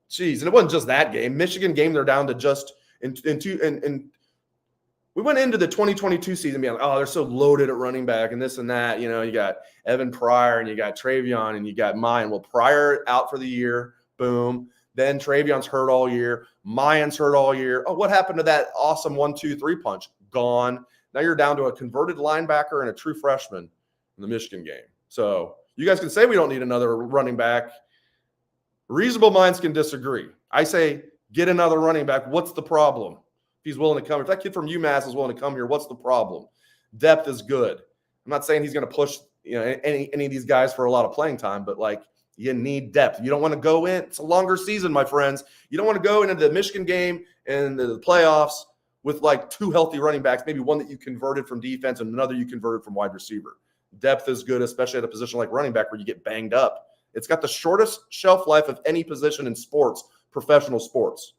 Jeez, and it wasn't just that game. Michigan game, they're down to just in we went into the 2022 season being like, oh, they're so loaded at running back and this and that. You got Evan Pryor and you got Travion and you got Mayan. Well, Pryor out for the year. Boom. Then Travion's hurt all year. Mayan's hurt all year. Oh, what happened to that awesome 1-2-3 punch? Gone. Now you're down to a converted linebacker and a true freshman in the Michigan game. So you guys can say we don't need another running back. Reasonable minds can disagree. I say get another running back. What's the problem? If he's willing to come, if that kid from UMass is willing to come here, what's the problem? Depth is good. I'm not saying he's going to push any of these guys for a lot of playing time, but you need depth. You don't want to go in. It's a longer season, my friends. You don't want to go into the Michigan game and the playoffs with 2 healthy running backs, maybe one that you converted from defense and another you converted from wide receiver. Depth is good, especially at a position like running back where you get banged up. It's got the shortest shelf life of any position in sports, professional sports.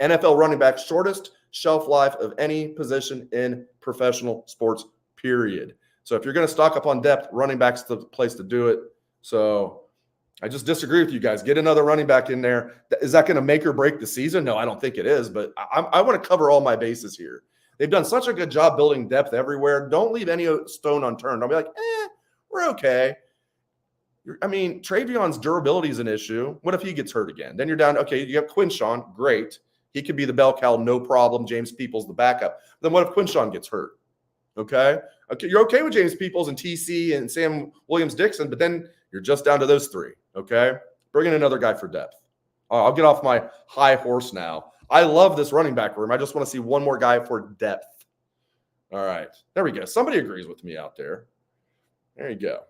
NFL running back, shortest shelf life of any position in professional sports, period. So if you're going to stock up on depth, running back's the place to do it. So I just disagree with you guys. Get another running back in there. Is that going to make or break the season? No, I don't think it is, but I want to cover all my bases here. They've done such a good job building depth everywhere. Don't leave any stone unturned. I'll be like, we're okay. Travion's durability is an issue. What if he gets hurt again? Then you're down, okay, you have Quinshon, great. He could be the bell cow, no problem. James Peoples, the backup. Then what if Quinshon gets hurt? Okay, you're okay with James Peoples and TC and Sam Williams-Dixon, but then you're just down to those 3, okay? Bring in another guy for depth. I'll get off my high horse now. I love this running back room. I just want to see one more guy for depth. All right, there we go. Somebody agrees with me out there. There you go.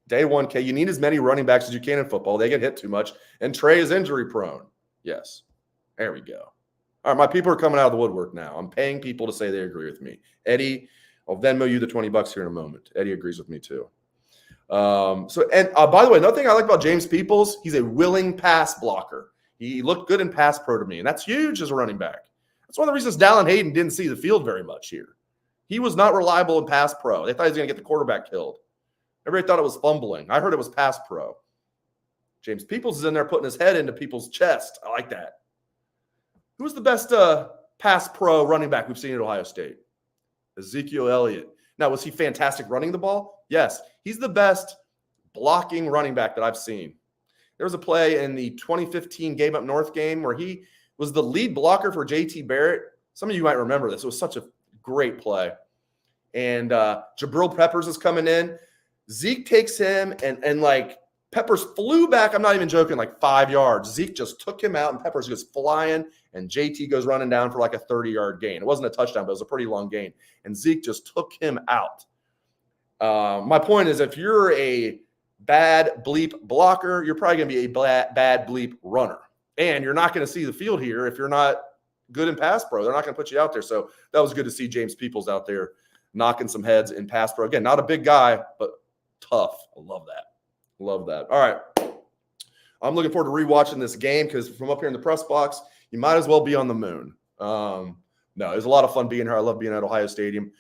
Day 1K, you need as many running backs as you can in football. They get hit too much, and Trey is injury prone. Yes, there we go. All right, my people are coming out of the woodwork now. I'm paying people to say they agree with me. Eddie, I'll Venmo you the $20 here in a moment. Eddie agrees with me too. By the way, another thing I like about James Peoples, he's a willing pass blocker. He looked good in pass pro to me, and that's huge as a running back. That's one of the reasons Dallin Hayden didn't see the field very much here. He was not reliable in pass pro. They thought he was going to get the quarterback killed. Everybody thought it was fumbling. I heard it was pass pro. James Peoples is in there putting his head into people's chest. I like that. Who's the best pass pro running back we've seen at Ohio State? Ezekiel Elliott. Now, was he fantastic running the ball? Yes. He's the best blocking running back that I've seen. There was a play in the 2015 Game Up North game where he was the lead blocker for JT Barrett. Some of you might remember this. It was such a great play. And Jabril Peppers is coming in. Zeke takes him and like Peppers flew back. I'm not even joking, like 5 yards. Zeke just took him out and Peppers goes flying and JT goes running down for like a 30-yard gain. It wasn't a touchdown, but it was a pretty long gain. And Zeke just took him out. My point is if you're a bad bleep blocker, you're probably going to be a bad bleep runner. And you're not going to see the field here if you're not good in pass pro. They're not going to put you out there. So that was good to see James Peoples out there knocking some heads in pass pro. Again, not a big guy, but tough. I love that. Love that. All right. I'm looking forward to rewatching this game because from up here in the press box, you might as well be on the moon. No, it was a lot of fun being here. I love being at Ohio Stadium.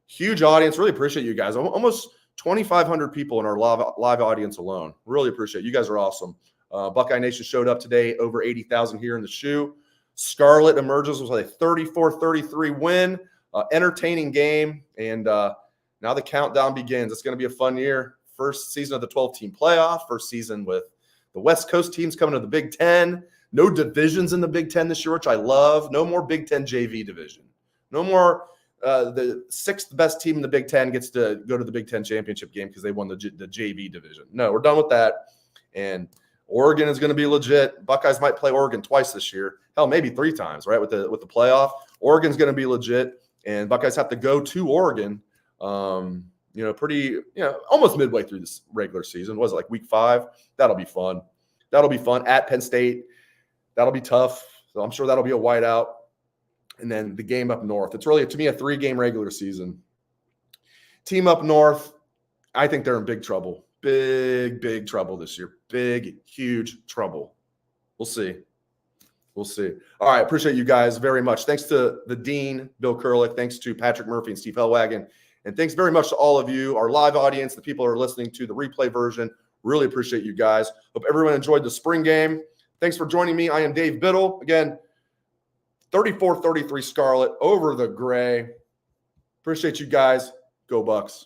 Huge audience. Really appreciate you guys. Almost 2,500 people in our live audience alone. Really appreciate it. You guys are awesome. Buckeye Nation showed up today. Over 80,000 here in the shoe. Scarlet emerges with a 34-33 win. Entertaining game. And now the countdown begins. It's going to be a fun year. First season of the 12-team playoff. First season with the West Coast teams coming to the Big Ten. No divisions in the Big Ten this year, which I love. No more Big Ten JV division. No more the sixth best team in the Big Ten gets to go to the Big Ten championship game because they won the JV division. No, we're done with that. And Oregon is going to be legit. Buckeyes might play Oregon twice this year. Hell, maybe 3 times, right, with the playoff. Oregon's going to be legit, and Buckeyes have to go to Oregon, almost midway through this regular season. Was it like week 5? That'll be fun. That'll be fun. At Penn State, that'll be tough. So I'm sure that'll be a whiteout. And then the game up north. It's really, to me, a 3-game regular season. Team up north, I think they're in big trouble. Big trouble this year. Big, huge trouble. We'll see. We'll see. All right. Appreciate you guys very much. Thanks to the Dean, Bill Kurelic. Thanks to Patrick Murphy and Steve Helwagen. And thanks very much to all of you, our live audience, the people who are listening to the replay version. Really appreciate you guys. Hope everyone enjoyed the spring game. Thanks for joining me. I am Dave Biddle. Again, 34-33 Scarlet over the Gray. Appreciate you guys. Go Bucks.